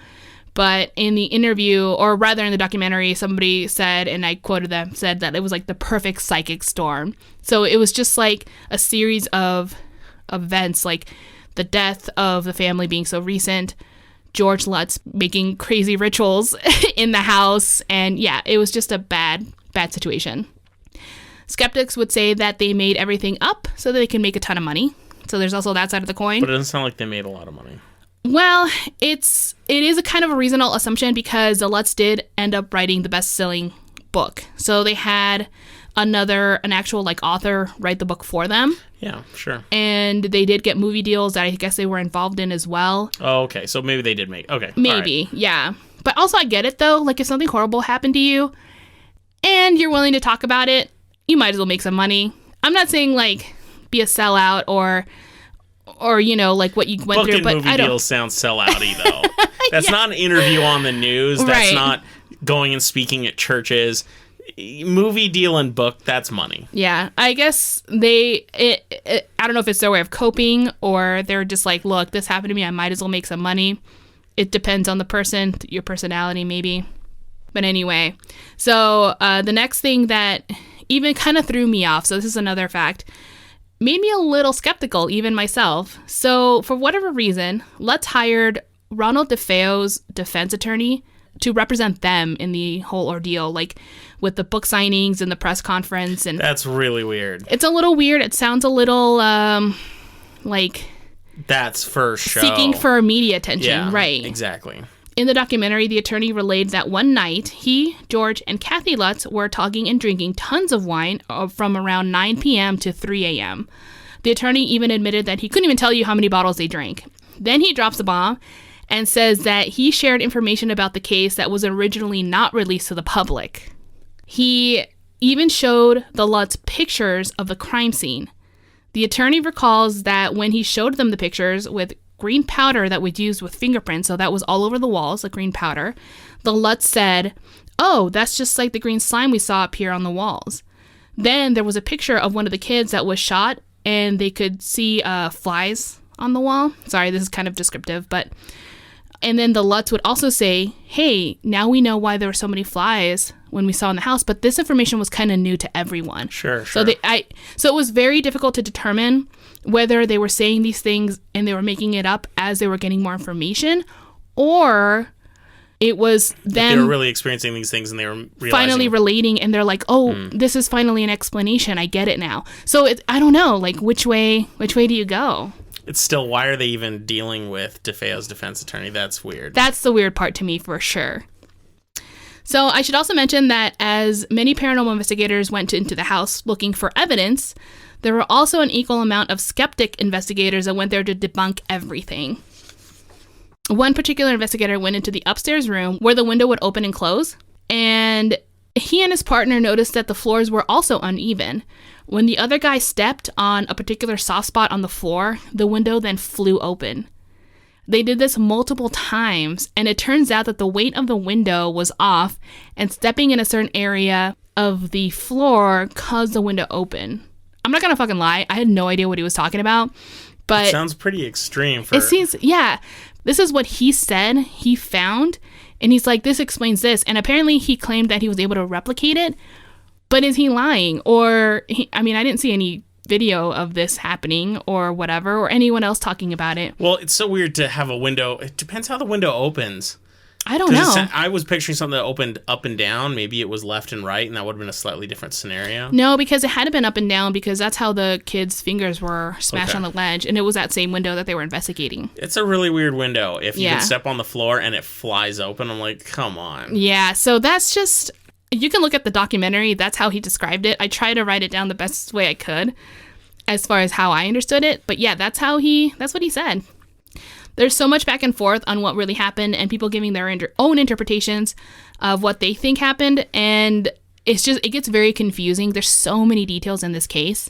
Speaker 1: But in the interview, or rather in the documentary, somebody said, and I quoted them, said that it was like the perfect psychic storm. So it was just like a series of events, like the death of the family being so recent, George Lutz making crazy rituals in the house, and yeah, it was just a bad situation. Skeptics would say that they made everything up so that they can make a ton of money. So there's also that side of the coin.
Speaker 2: But it doesn't sound like they made a lot of money.
Speaker 1: Well, it is a kind of a reasonable assumption because the Lutz did end up writing the best-selling book. So they had an actual like author write the book for them.
Speaker 2: Yeah, sure.
Speaker 1: And they did get movie deals that I guess they were involved in as well.
Speaker 2: Oh, okay. So maybe they did make... Okay.
Speaker 1: Maybe, yeah. But also I get it, though. Like, if something horrible happened to you and you're willing to talk about it, you might as well make some money. I'm not saying, like, be a sellout or you know, like what you went
Speaker 2: Book
Speaker 1: through.
Speaker 2: And
Speaker 1: but
Speaker 2: movie deals sound sellouty, though. That's not an interview on the news. That's not going and speaking at churches. Movie deal and book, that's money.
Speaker 1: Yeah, I guess I don't know if it's their way of coping or they're just like, look, this happened to me, I might as well make some money. It depends on the person, your personality maybe. But anyway, so the next thing that even kind of threw me off, so this is another fact, made me a little skeptical, even myself. So for whatever reason, Lutz hired Ronald Defeo's defense attorney to represent them in the whole ordeal, like with the book signings and the press conference. And
Speaker 2: that's really weird.
Speaker 1: It's a little weird. It sounds a little like...
Speaker 2: That's for show.
Speaker 1: Seeking for media attention,
Speaker 2: yeah,
Speaker 1: right.
Speaker 2: Exactly.
Speaker 1: In the documentary, the attorney relayed that one night, he, George, and Kathy Lutz were talking and drinking tons of wine from around 9 p.m. to 3 a.m. The attorney even admitted that he couldn't even tell you how many bottles they drank. Then he drops the bomb and says that he shared information about the case that was originally not released to the public. He even showed the Lutz pictures of the crime scene. The attorney recalls that when he showed them the pictures with green powder that was used with fingerprints, so that was all over the walls, the green powder, the Lutz said, "Oh, that's just like the green slime we saw up here on the walls." Then there was a picture of one of the kids that was shot, and they could see flies on the wall. Sorry, this is kind of descriptive, but... And then the Lutz would also say, hey, now we know why there were so many flies when we saw in the house, but this information was kind of new to everyone.
Speaker 2: Sure.
Speaker 1: So it was very difficult to determine whether they were saying these things and they were making it up as they were getting more information, or it was them...
Speaker 2: They were really experiencing these things and they were
Speaker 1: finally relating, and they're like, oh, this is finally an explanation. I get it now. So I don't know, like, which way do you go?
Speaker 2: It's still, why are they even dealing with DeFeo's defense attorney? That's weird.
Speaker 1: That's the weird part to me, for sure. So I should also mention that as many paranormal investigators went into the house looking for evidence, there were also an equal amount of skeptic investigators that went there to debunk everything. One particular investigator went into the upstairs room where the window would open and close, and he and his partner noticed that the floors were also uneven. When the other guy stepped on a particular soft spot on the floor, the window then flew open. They did this multiple times, and it turns out that the weight of the window was off, and stepping in a certain area of the floor caused the window open. I'm not gonna fucking lie, I had no idea what he was talking about, but...
Speaker 2: It sounds pretty extreme for...
Speaker 1: It seems, yeah. This is what he said he found, and he's like, this explains this, and apparently he claimed that he was able to replicate it. But is he lying? Or, I didn't see any video of this happening or whatever, or anyone else talking about it.
Speaker 2: Well, it's so weird to have a window. It depends how the window opens.
Speaker 1: I don't know.
Speaker 2: I was picturing something that opened up and down. Maybe it was left and right, and that would have been a slightly different scenario.
Speaker 1: No, because it had been up and down, because that's how the kids' fingers were smashed on the ledge, and it was that same window that they were investigating.
Speaker 2: It's a really weird window. If you can step on the floor and it flies open, I'm like, come on.
Speaker 1: Yeah, so that's just... You can look at the documentary. That's how he described it. I tried to write it down the best way I could as far as how I understood it. But yeah, that's what he said. There's so much back and forth on what really happened and people giving their own interpretations of what they think happened. And it gets very confusing. There's so many details in this case.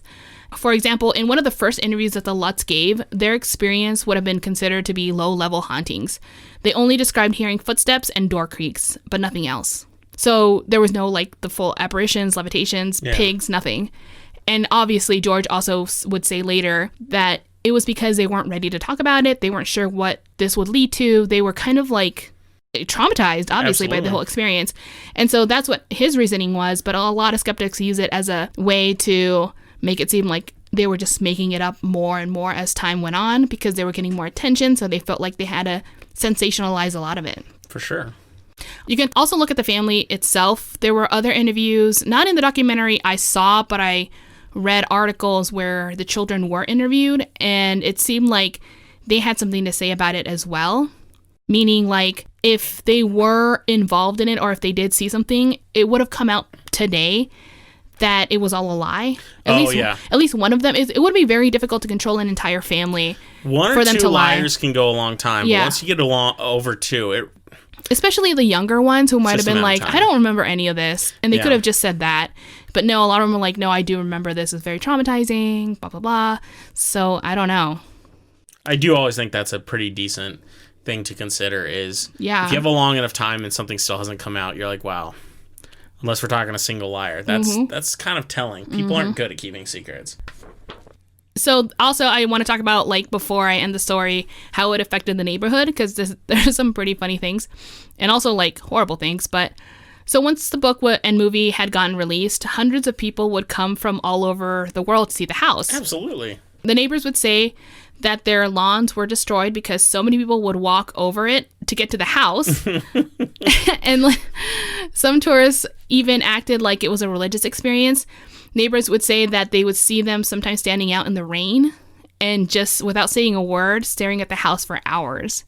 Speaker 1: For example, in one of the first interviews that the Lutz gave, their experience would have been considered to be low-level hauntings. They only described hearing footsteps and door creaks, but nothing else. So there was no, like, the full apparitions, levitations, pigs, nothing. And obviously, George also would say later that it was because they weren't ready to talk about it. They weren't sure what this would lead to. They were kind of, like, traumatized, obviously, by the whole experience. And so that's what his reasoning was. But a lot of skeptics use it as a way to make it seem like they were just making it up more and more as time went on because they were getting more attention. So they felt like they had to sensationalize a lot of it.
Speaker 2: For sure.
Speaker 1: You can also look at the family itself. There were other interviews, not in the documentary I saw, but I read articles where the children were interviewed, and it seemed like they had something to say about it as well. Meaning, like, if they were involved in it or if they did see something, it would have come out today that it was all a lie.
Speaker 2: At
Speaker 1: least one of them is. It would be very difficult to control an entire family.
Speaker 2: One or
Speaker 1: for them
Speaker 2: two
Speaker 1: to
Speaker 2: liars can go a long time.
Speaker 1: Yeah.
Speaker 2: But once you get over two,
Speaker 1: especially the younger ones who might have been like, I don't remember any of this, and they could have just said that. But no, a lot of them are like, no, I do remember this. It's very traumatizing. Blah blah blah. So I don't know.
Speaker 2: I do always think that's a pretty decent thing to consider. Is if you have a long enough time and something still hasn't come out, you're like, wow. Unless we're talking a single liar. That's kind of telling. People aren't good at keeping secrets.
Speaker 1: So also I want to talk about, like, before I end the story, how it affected the neighborhood, because there's some pretty funny things and also, like, horrible things. But so once the book and movie had gotten released, hundreds of people would come from all over the world to see the house.
Speaker 2: Absolutely.
Speaker 1: The neighbors would say that their lawns were destroyed because so many people would walk over it to get to the house. And some tourists even acted like it was a religious experience. Neighbors would say that they would see them sometimes standing out in the rain and just without saying a word, staring at the house for hours.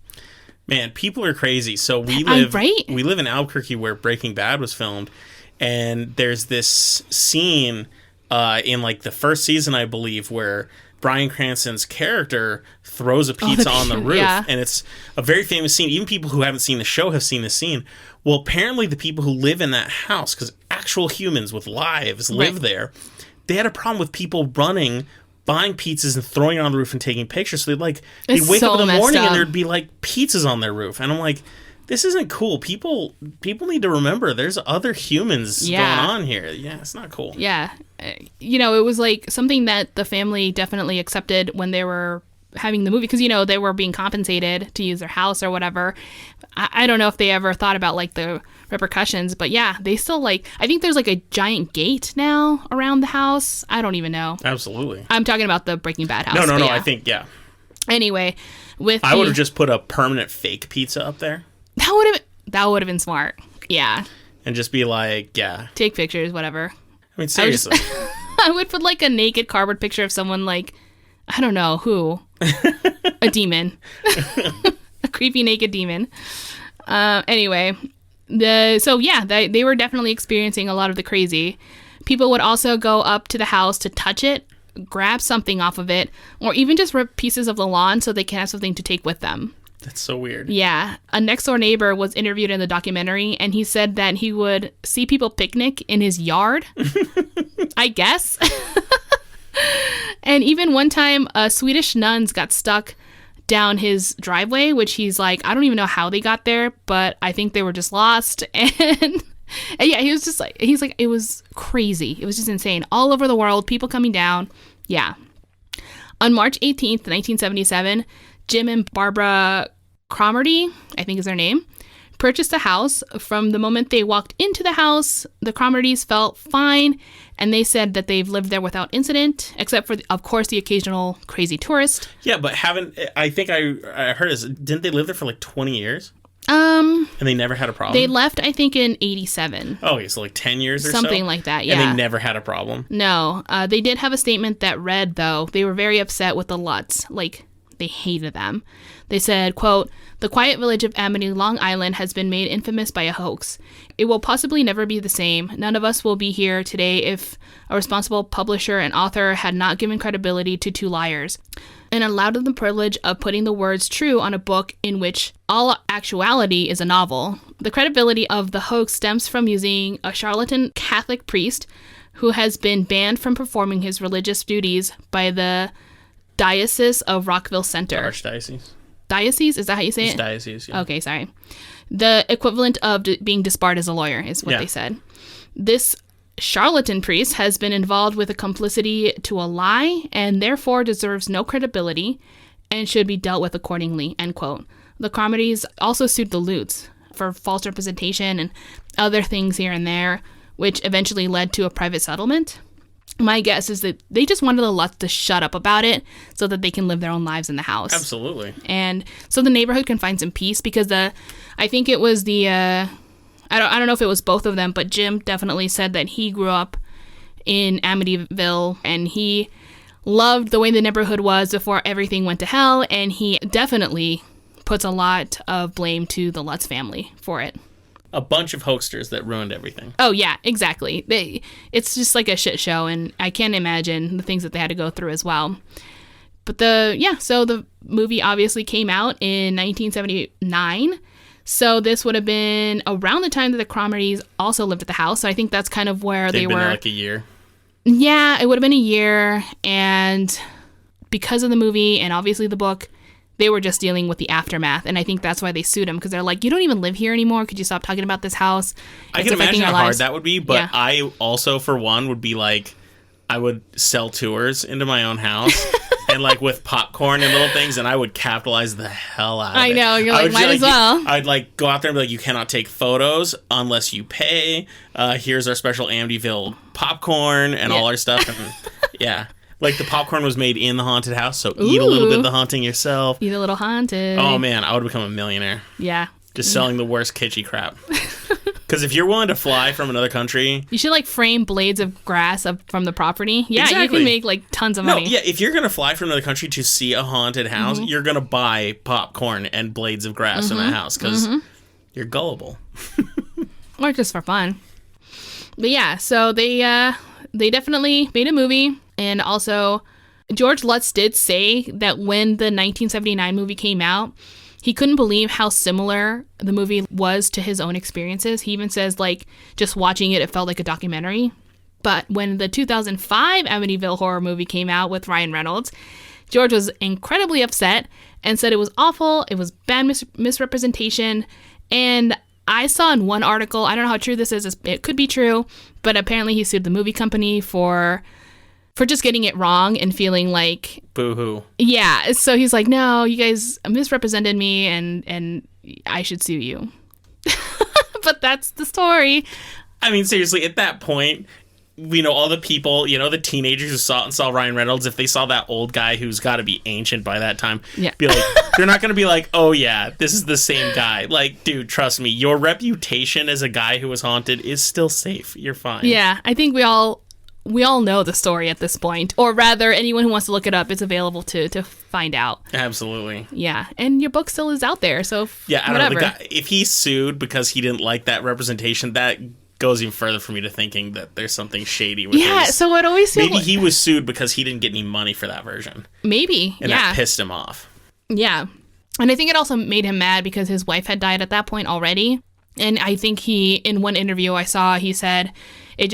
Speaker 2: Man, people are crazy. So we live in Albuquerque where Breaking Bad was filmed, and there's this scene in like the first season, I believe, where Bryan Cranston's character throws a pizza on the roof, and it's a very famous scene. Even people who haven't seen the show have seen the scene. Well, apparently the people who live in that house, because actual humans with lives live there, they had a problem with people running, buying pizzas and throwing it on the roof and taking pictures. So they'd wake up in the morning and there'd be like pizzas on their roof. And I'm like, this isn't cool. People need to remember there's other humans going on here. Yeah, it's not cool.
Speaker 1: Yeah. You know, it was like something that the family definitely accepted when they were having the movie, because, you know, they were being compensated to use their house or whatever. I don't know if they ever thought about, like, the repercussions, but yeah, they still, like, I think there's like a giant gate now around the house. I don't even know.
Speaker 2: Absolutely.
Speaker 1: I'm talking about the Breaking Bad house.
Speaker 2: No, I think, yeah.
Speaker 1: Anyway,
Speaker 2: I would have just put a permanent fake pizza up there.
Speaker 1: That would have been smart. Yeah.
Speaker 2: And just be like, yeah.
Speaker 1: Take pictures, whatever.
Speaker 2: I mean, seriously.
Speaker 1: I would put, like, a naked cardboard picture of someone, like, I don't know who. A demon. A creepy naked demon. Anyway, they were definitely experiencing a lot of the crazy. People would also go up to the house to touch it, grab something off of it, or even just rip pieces of the lawn so they can have something to take with them.
Speaker 2: That's so weird.
Speaker 1: Yeah. A next door neighbor was interviewed in the documentary, and he said that he would see people picnic in his yard. I guess. And even one time, Swedish nuns got stuck down his driveway, which he's like, I don't even know how they got there, but I think they were just lost. And yeah, he's like, it was crazy. It was just insane. All over the world, people coming down. Yeah. On March 18th, 1977, Jim and Barbara Cromarty, I think is their name, purchased a house. From the moment they walked into the house, the Cromartys felt fine, and they said that they've lived there without incident, except for, of course, the occasional crazy tourist.
Speaker 2: Yeah, but I think I heard this, didn't they live there for like 20 years? And they never had a problem?
Speaker 1: They left, I think, in 87.
Speaker 2: Oh, okay, so like 10 years or
Speaker 1: something like that, yeah.
Speaker 2: And they never had a problem?
Speaker 1: No. They did have a statement that read, though, they were very upset with the Lutz. Like, they hated them. They said, quote, "The quiet village of Amity, Long Island has been made infamous by a hoax. It will possibly never be the same. None of us will be here today if a responsible publisher and author had not given credibility to two liars and allowed them the privilege of putting the words true on a book in which all actuality is a novel. The credibility of the hoax stems from using a charlatan Catholic priest who has been banned from performing his religious duties by the Diocese of Rockville Center."
Speaker 2: Archdiocese.
Speaker 1: Diocese? Is that how you say it?
Speaker 2: Diocese, yeah.
Speaker 1: Okay, sorry. The equivalent of being disbarred as a lawyer is what they said. This charlatan priest has been involved with a complicity to a lie and therefore deserves no credibility and should be dealt with accordingly, end quote. The Cromartys also sued the Lutz for false representation and other things here and there, which eventually led to a private settlement. My guess is that they just wanted the Lutz to shut up about it so that they can live their own lives in the house.
Speaker 2: Absolutely.
Speaker 1: And so the neighborhood can find some peace, because I think it was I don't know if it was both of them, but Jim definitely said that he grew up in Amityville and he loved the way the neighborhood was before everything went to hell, and he definitely puts a lot of blame to the Lutz family for it.
Speaker 2: a bunch of hoaxers that ruined everything.
Speaker 1: Oh, yeah, exactly. It's just like a shit show, and I can't imagine the things that they had to go through as well. But so the movie obviously came out in 1979. So this would have been around the time that the Cromartys also lived at the house. So I think that's kind of where they were.
Speaker 2: They've been like a year.
Speaker 1: Yeah, it would have been a year. And because of the movie and obviously the book, they were just dealing with the aftermath. And I think that's why they sued him, because they're like, you don't even live here anymore. Could you stop talking about this house?
Speaker 2: I can imagine how hard that would be. But yeah. I also, for one, would be like, I would sell tours into my own house. And like with popcorn and little things, and I would capitalize the hell out of it.
Speaker 1: I know, you're like, might as well.
Speaker 2: I'd like go out there and be like, you cannot take photos unless you pay. Here's our special Amityville popcorn and all our stuff. And yeah. Like the popcorn was made in the haunted house, so eat a little bit of the haunting yourself.
Speaker 1: Eat a little haunted.
Speaker 2: Oh man, I would become a millionaire.
Speaker 1: Yeah.
Speaker 2: Just selling the worst kitschy crap. Because if you're willing to fly from another country...
Speaker 1: You should, like, frame blades of grass from the property. Yeah, exactly. You can make, like, tons of money.
Speaker 2: No, yeah, if you're going to fly from another country to see a haunted house, you're going to buy popcorn and blades of grass in that house, because you're gullible.
Speaker 1: Or just for fun. But yeah, so they definitely made a movie, and also George Lutz did say that when the 1979 movie came out, he couldn't believe how similar the movie was to his own experiences. He even says, like, just watching it, it felt like a documentary. But when the 2005 Amityville horror movie came out with Ryan Reynolds, George was incredibly upset and said it was awful, it was bad misrepresentation. And I saw in one article, I don't know how true this is, it could be true, but apparently he sued the movie company for just getting it wrong and feeling like...
Speaker 2: Boo-hoo.
Speaker 1: Yeah, so he's like, no, you guys misrepresented me and I should sue you. But that's the story.
Speaker 2: I mean, seriously, at that point, you know, all the people, you know, the teenagers who saw Ryan Reynolds, if they saw that old guy who's got to be ancient by that time, be like, they're not going to be like, oh yeah, this is the same guy. Like, dude, trust me, your reputation as a guy who was haunted is still safe. You're fine.
Speaker 1: Yeah, I think we all know the story at this point, or rather anyone who wants to look it up, it's available to find out.
Speaker 2: Absolutely.
Speaker 1: Yeah, and your book still is out there, so
Speaker 2: yeah,
Speaker 1: whatever.
Speaker 2: I don't know, if he sued because he didn't like that representation, that goes even further for me to thinking that there's something shady with
Speaker 1: so it always feels
Speaker 2: maybe he was sued because he didn't get any money for that version.
Speaker 1: Maybe.
Speaker 2: And that pissed him off.
Speaker 1: Yeah. And I think it also made him mad because his wife had died at that point already. And I think in one interview I saw, he said it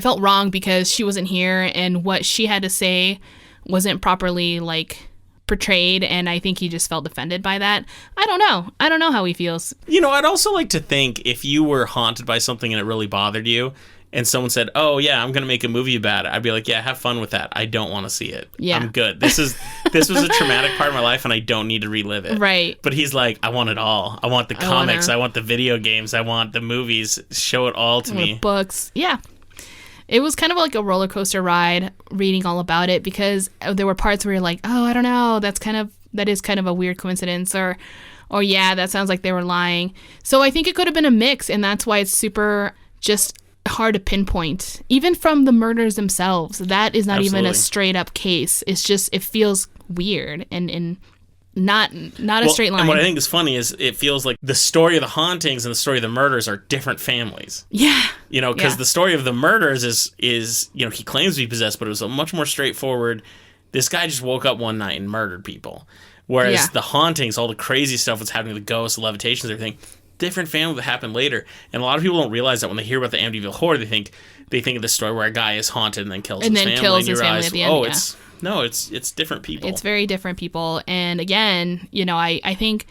Speaker 1: felt wrong because she wasn't here and what she had to say wasn't properly, like, portrayed, and I think he just felt offended by that. I don't know how he feels.
Speaker 2: You know, I'd also like to think if you were haunted by something and it really bothered you, and someone said, oh yeah, I'm gonna make a movie about it, I'd be like, yeah, have fun with that. I don't want to see it.
Speaker 1: Yeah,
Speaker 2: I'm good. This was a traumatic part of my life and I don't need to relive it.
Speaker 1: Right.
Speaker 2: But he's like, I want it all. I want the comics, I want the video games, I want the movies. Show it all to me.
Speaker 1: The books. Yeah. It was kind of like a roller coaster ride reading all about it, because there were parts where you're like, oh, I don't know, that is kind of a weird coincidence, or yeah, that sounds like they were lying. So I think it could have been a mix, and that's why it's super just hard to pinpoint. Even from the murders themselves, that is not even a straight up case. It's just, it feels weird and not a straight line.
Speaker 2: And what I think is funny is it feels like the story of the hauntings and the story of the murders are different families.
Speaker 1: Yeah.
Speaker 2: You know, because the story of the murders is, you know, he claims to be possessed, but it was a much more straightforward. This guy just woke up one night and murdered people. Whereas the hauntings, all the crazy stuff that's happening with ghosts, levitations, everything, different family that happened later. And a lot of people don't realize that when they hear about the Amityville horror, they think of this story where a guy is haunted and then kills his family.
Speaker 1: Kills his family at the end.
Speaker 2: It's different people.
Speaker 1: It's very different people. And again, you know, I think,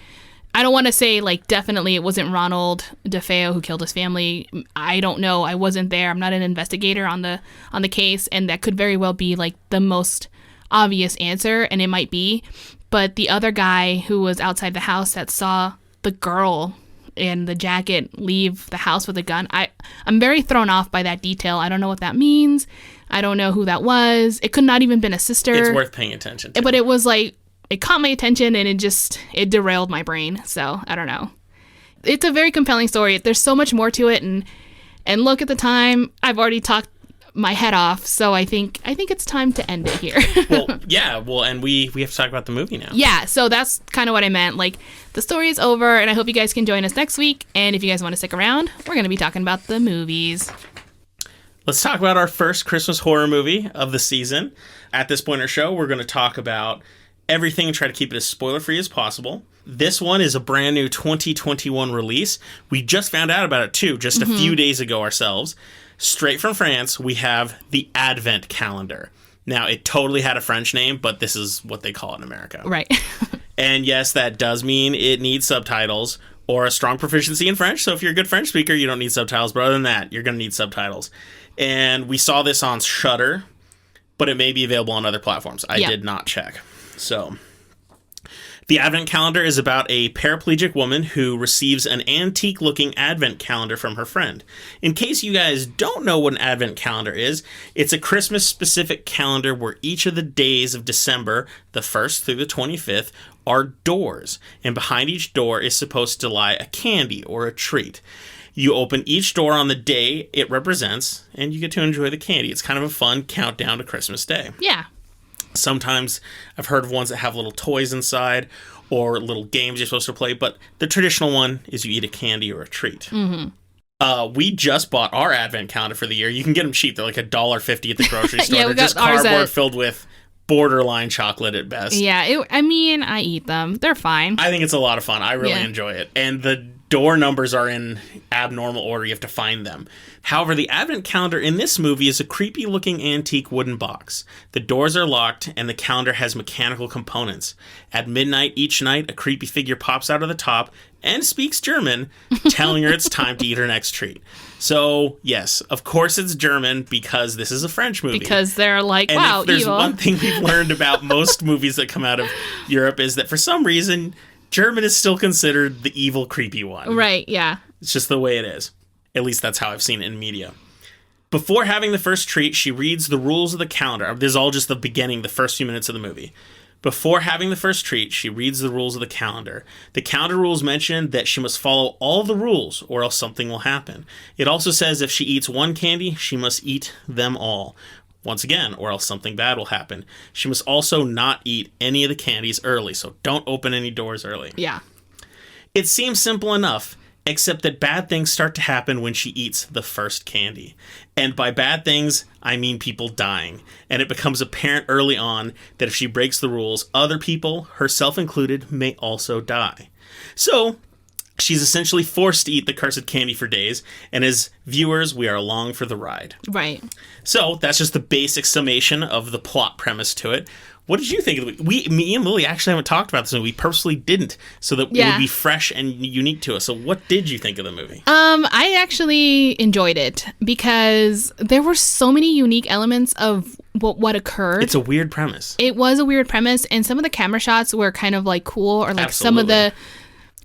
Speaker 1: I don't want to say, like, definitely it wasn't Ronald Defeo who killed his family. I don't know. I wasn't there. I'm not an investigator on the case. And that could very well be, like, the most obvious answer. And it might be. But the other guy who was outside the house that saw the girl in the jacket leave the house with a gun, I'm very thrown off by that detail. I don't know what that means. I don't know who that was. It could not even been a sister.
Speaker 2: It's worth paying attention to.
Speaker 1: But it was like, it caught my attention and it derailed my brain. So I don't know. It's a very compelling story. There's so much more to it. And look, at the time, I've already talked my head off. So I think it's time to end it here.
Speaker 2: And we have to talk about the movie now.
Speaker 1: Yeah, so that's kind of what I meant. Like, the story is over, and I hope you guys can join us next week. And if you guys want to stick around, we're going to be talking about the movies.
Speaker 2: Let's talk about our first Christmas horror movie of the season. At this point in our show, we're going to talk about everything and try to keep it as spoiler-free as possible. This one is a brand new 2021 release. We just found out about it, too, just a few days ago ourselves. Straight from France, we have the Advent Calendar. Now, it totally had a French name, but this is what they call it in America.
Speaker 1: Right.
Speaker 2: And yes, that does mean it needs subtitles or a strong proficiency in French. So if you're a good French speaker, you don't need subtitles. But other than that, you're going to need subtitles. And we saw this on Shudder, but it may be available on other platforms. I did not check. So, the Advent Calendar is about a paraplegic woman who receives an antique-looking Advent calendar from her friend. In case you guys don't know what an Advent calendar is, it's a Christmas-specific calendar where each of the days of December, the 1st through the 25th, are doors. And behind each door is supposed to lie a candy or a treat. You open each door on the day it represents, and you get to enjoy the candy. It's kind of a fun countdown to Christmas Day.
Speaker 1: Yeah.
Speaker 2: Sometimes I've heard of ones that have little toys inside or little games you're supposed to play, but the traditional one is you eat a candy or a treat. Mm-hmm. We just bought our Advent calendar for the year. You can get them cheap. They're like $1.50 at the grocery store. They're just cardboard filled with borderline chocolate at best.
Speaker 1: Yeah, I eat them. They're fine.
Speaker 2: I think it's a lot of fun. I really enjoy it. And the door numbers are in abnormal order. You have to find them. However, the Advent calendar in this movie is a creepy-looking antique wooden box. The doors are locked, and the calendar has mechanical components. At midnight each night, a creepy figure pops out of the top and speaks German, telling her it's time to eat her next treat. So, yes, of course it's German because this is a French movie.
Speaker 1: Because they're like,
Speaker 2: and
Speaker 1: wow,
Speaker 2: if there's
Speaker 1: evil.
Speaker 2: one thing we've learned about most movies that come out of Europe is that for some reason, German is still considered the evil, creepy one.
Speaker 1: Right, yeah.
Speaker 2: It's just the way it is. At least that's how I've seen it in media. Before having the first treat, she reads the rules of the calendar. This is all just the beginning, the first few minutes of the movie. Before having the first treat, she reads the rules of the calendar. The calendar rules mention that she must follow all the rules or else something will happen. It also says if she eats one candy, she must eat them all. Once again, or else something bad will happen. She must also not eat any of the candies early, so don't open any doors early.
Speaker 1: Yeah.
Speaker 2: It seems simple enough, except that bad things start to happen when she eats the first candy. And by bad things, I mean people dying. And it becomes apparent early on that if she breaks the rules, other people, herself included, may also die. So, she's essentially forced to eat the cursed candy for days, and as viewers, we are along for the ride.
Speaker 1: Right.
Speaker 2: So, that's just the basic summation of the plot premise to it. What did you think of the movie? Me and Lily actually haven't talked about this movie. We purposely didn't, so that it would be fresh and unique to us. So what did you think of the movie?
Speaker 1: I actually enjoyed it because there were so many unique elements of what occurred.
Speaker 2: It's a weird premise.
Speaker 1: It was a weird premise, and some of the camera shots were kind of like cool, or like some of the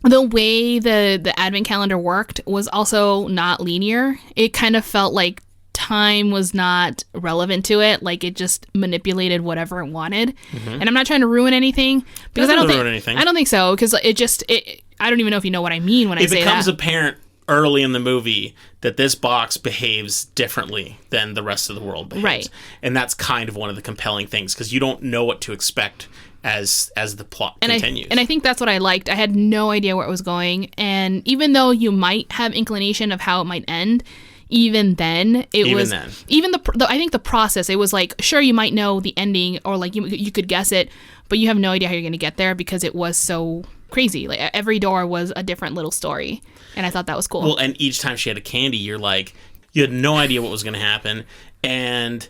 Speaker 1: way the advent calendar worked was also not linear. It kind of felt like time was not relevant to it, like it just manipulated whatever it wanted. Mm-hmm. And I'm not trying to ruin anything because I don't think so, because I don't even know if you know what I mean when I say that. It becomes
Speaker 2: apparent early in the movie that this box behaves differently than the rest of the world behaves.
Speaker 1: Right.
Speaker 2: And that's kind of one of the compelling things, because you don't know what to expect as the plot continues.
Speaker 1: And I think that's what I liked. I had no idea where it was going, and even though you might have inclination of how it might end, even then, I think the process, it was like, sure, you might know the ending, or like you could guess it, but you have no idea how you're going to get there because it was so crazy. Like every door was a different little story, and I thought that was cool.
Speaker 2: Well, and each time she had a candy, you had no idea what was going to happen, and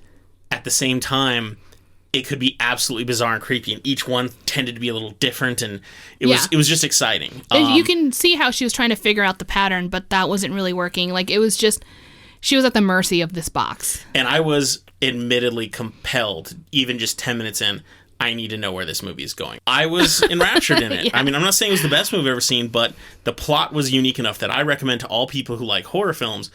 Speaker 2: at the same time, it could be absolutely bizarre and creepy, and each one tended to be a little different, and it was just exciting.
Speaker 1: You can see how she was trying to figure out the pattern, but that wasn't really working. Like, it was just, she was at the mercy of this box.
Speaker 2: And I was admittedly compelled, even just 10 minutes in, I need to know where this movie is going. I was enraptured in it. Yeah. I mean, I'm not saying it was the best movie I've ever seen, but the plot was unique enough that I recommend to all people who like horror films.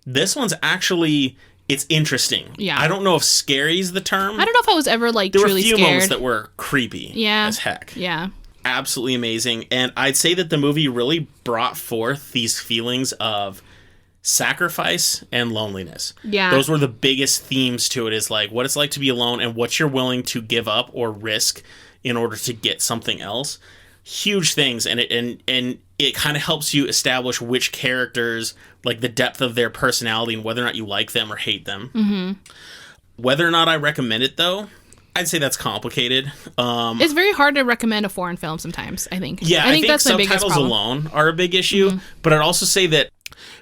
Speaker 2: This one's actually... It's interesting.
Speaker 1: Yeah.
Speaker 2: I don't know if scary is the term.
Speaker 1: I don't know if I was ever, like, truly scared.
Speaker 2: There were a few moments that were creepy as heck.
Speaker 1: Yeah.
Speaker 2: Absolutely amazing. And I'd say that the movie really brought forth these feelings of sacrifice and loneliness.
Speaker 1: Yeah.
Speaker 2: Those were the biggest themes to it, is like what it's like to be alone and what you're willing to give up or risk in order to get something else. Huge things. And it kind of helps you establish which characters, like the depth of their personality and whether or not you like them or hate them.
Speaker 1: Mm-hmm.
Speaker 2: Whether or not I recommend it, though, I'd say that's complicated.
Speaker 1: It's very hard to recommend a foreign film sometimes, I think.
Speaker 2: Yeah, I think
Speaker 1: that's my biggest
Speaker 2: subtitles
Speaker 1: problem.
Speaker 2: alone are a big issue.
Speaker 1: Mm-hmm.
Speaker 2: But I'd also say that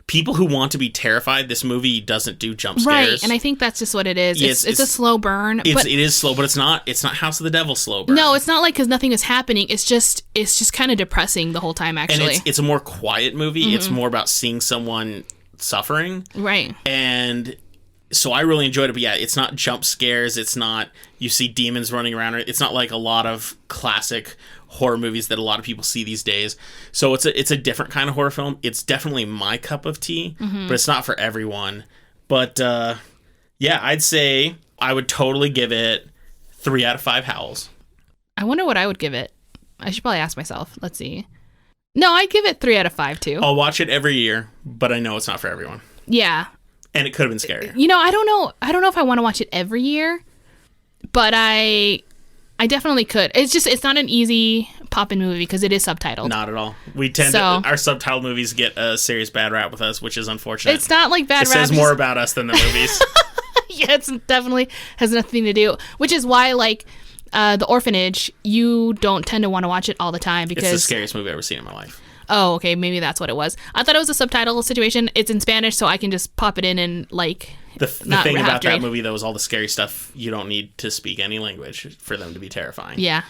Speaker 2: people who want to be terrified, this movie doesn't do jump scares.
Speaker 1: Right, and I think that's just what it is.
Speaker 2: Yeah,
Speaker 1: it's a slow burn.
Speaker 2: It is slow, but it's not House of the Devil slow burn.
Speaker 1: No, it's not like because nothing is happening. It's just kind of depressing the whole time, actually.
Speaker 2: And it's a more quiet movie.
Speaker 1: Mm-hmm.
Speaker 2: It's more about seeing someone suffering.
Speaker 1: Right.
Speaker 2: And so I really enjoyed it, but yeah, it's not jump scares. It's not you see demons running around. It's not like a lot of classic horror movies that a lot of people see these days. So it's a different kind of horror film. It's definitely my cup of tea, but it's not for everyone. But yeah, I'd say I would totally give it 3 out of 5 howls.
Speaker 1: I wonder what I would give it. I should probably ask myself. Let's see. No, I'd give it 3 out of 5 too.
Speaker 2: I'll watch it every year, but I know it's not for everyone.
Speaker 1: Yeah.
Speaker 2: And it could have been scarier.
Speaker 1: You know, I don't know if I want to watch it every year, but I definitely could. It's not an easy pop-in movie because it is subtitled.
Speaker 2: Not at all. We tend to, our subtitled movies get a serious bad rap with us, which is unfortunate.
Speaker 1: It's not like bad rap.
Speaker 2: It says more about us than the movies.
Speaker 1: Yeah, it's definitely has nothing to do, which is why like The Orphanage, you don't tend to want to watch it all the time because
Speaker 2: it's the scariest movie I've ever seen in my life.
Speaker 1: Oh, okay, maybe that's what it was. I thought it was a subtitle situation. It's in Spanish, so I can just pop it in and like.
Speaker 2: The thing about that movie though is all the scary stuff. You don't need to speak any language for them to be terrifying.
Speaker 1: Yeah.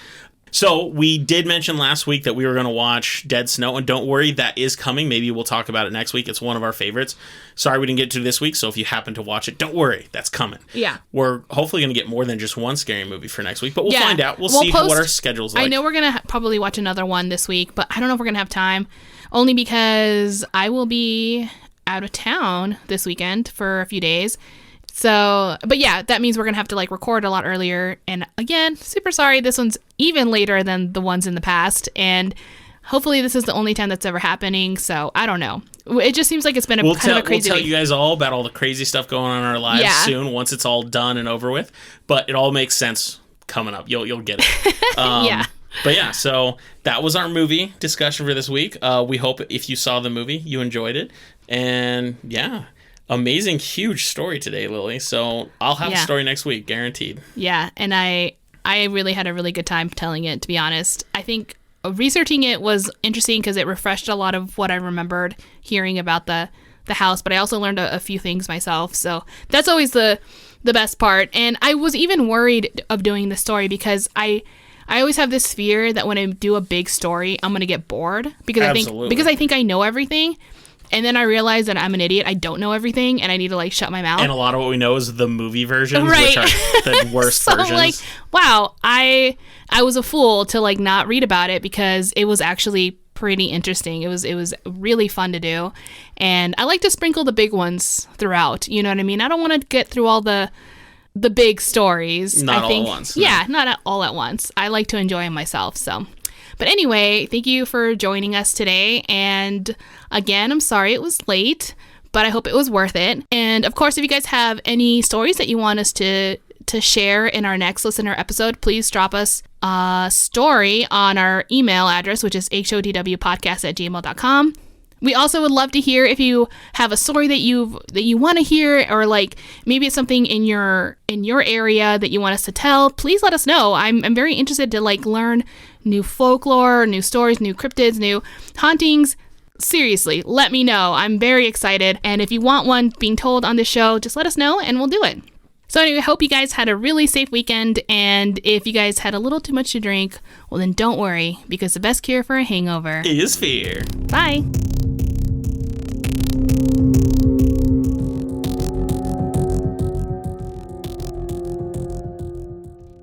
Speaker 2: So we did mention last week that we were going to watch Dead Snow, and don't worry, that is coming. Maybe we'll talk about it next week. It's one of our favorites. Sorry we didn't get to this week, so if you happen to watch it, don't worry, that's coming.
Speaker 1: Yeah.
Speaker 2: We're hopefully going to get more than just one scary movie for next week, but we'll find out. We'll see what our schedule's like.
Speaker 1: I know we're going to probably watch another one this week, but I don't know if we're going to have time, only because I will be out of town this weekend for a few days. So, but yeah, that means we're going to have to like record a lot earlier. And again, super sorry. This one's even later than the ones in the past. And hopefully this is the only time that's ever happening. So I don't know. It just seems like it's been kind of a crazy
Speaker 2: We'll tell
Speaker 1: week.
Speaker 2: you guys all about all the crazy stuff going on in our lives soon, once it's all done and over with. But it all makes sense coming up. You'll get it.
Speaker 1: Yeah.
Speaker 2: But yeah, so that was our movie discussion for this week. We hope if you saw the movie, you enjoyed it. And yeah. Amazing, huge story today, Lily. So I'll have a story next week, guaranteed. Yeah, and I really had a really good time telling it, to be honest. I think researching it was interesting because it refreshed a lot of what I remembered hearing about the house, but I also learned a few things myself. So that's always the best part. And I was even worried of doing this story because I always have this fear that when I do a big story, I'm going to get bored because I think I know everything. And then I realize that I'm an idiot. I don't know everything, and I need to like shut my mouth. And a lot of what we know is the movie versions, which are the worst versions. So like, wow, I was a fool to like not read about it because it was actually pretty interesting. It was really fun to do, and I like to sprinkle the big ones throughout. You know what I mean? I don't want to get through all the big stories. Not all at once. Yeah, not all at once. I like to enjoy them myself. So. But anyway, thank you for joining us today. And again, I'm sorry it was late, but I hope it was worth it. And of course, if you guys have any stories that you want us to share in our next listener episode, please drop us a story on our email address, which is hodwpodcast@gmail.com. We also would love to hear if you have a story that you want to hear, or like maybe it's something in your area that you want us to tell. Please let us know. I'm very interested to like learn new folklore, new stories, new cryptids, new hauntings. Seriously, let me know. I'm very excited. And if you want one being told on the show, just let us know and we'll do it. So anyway, I hope you guys had a really safe weekend. And if you guys had a little too much to drink, well then don't worry, because the best cure for a hangover is fear.
Speaker 1: Bye.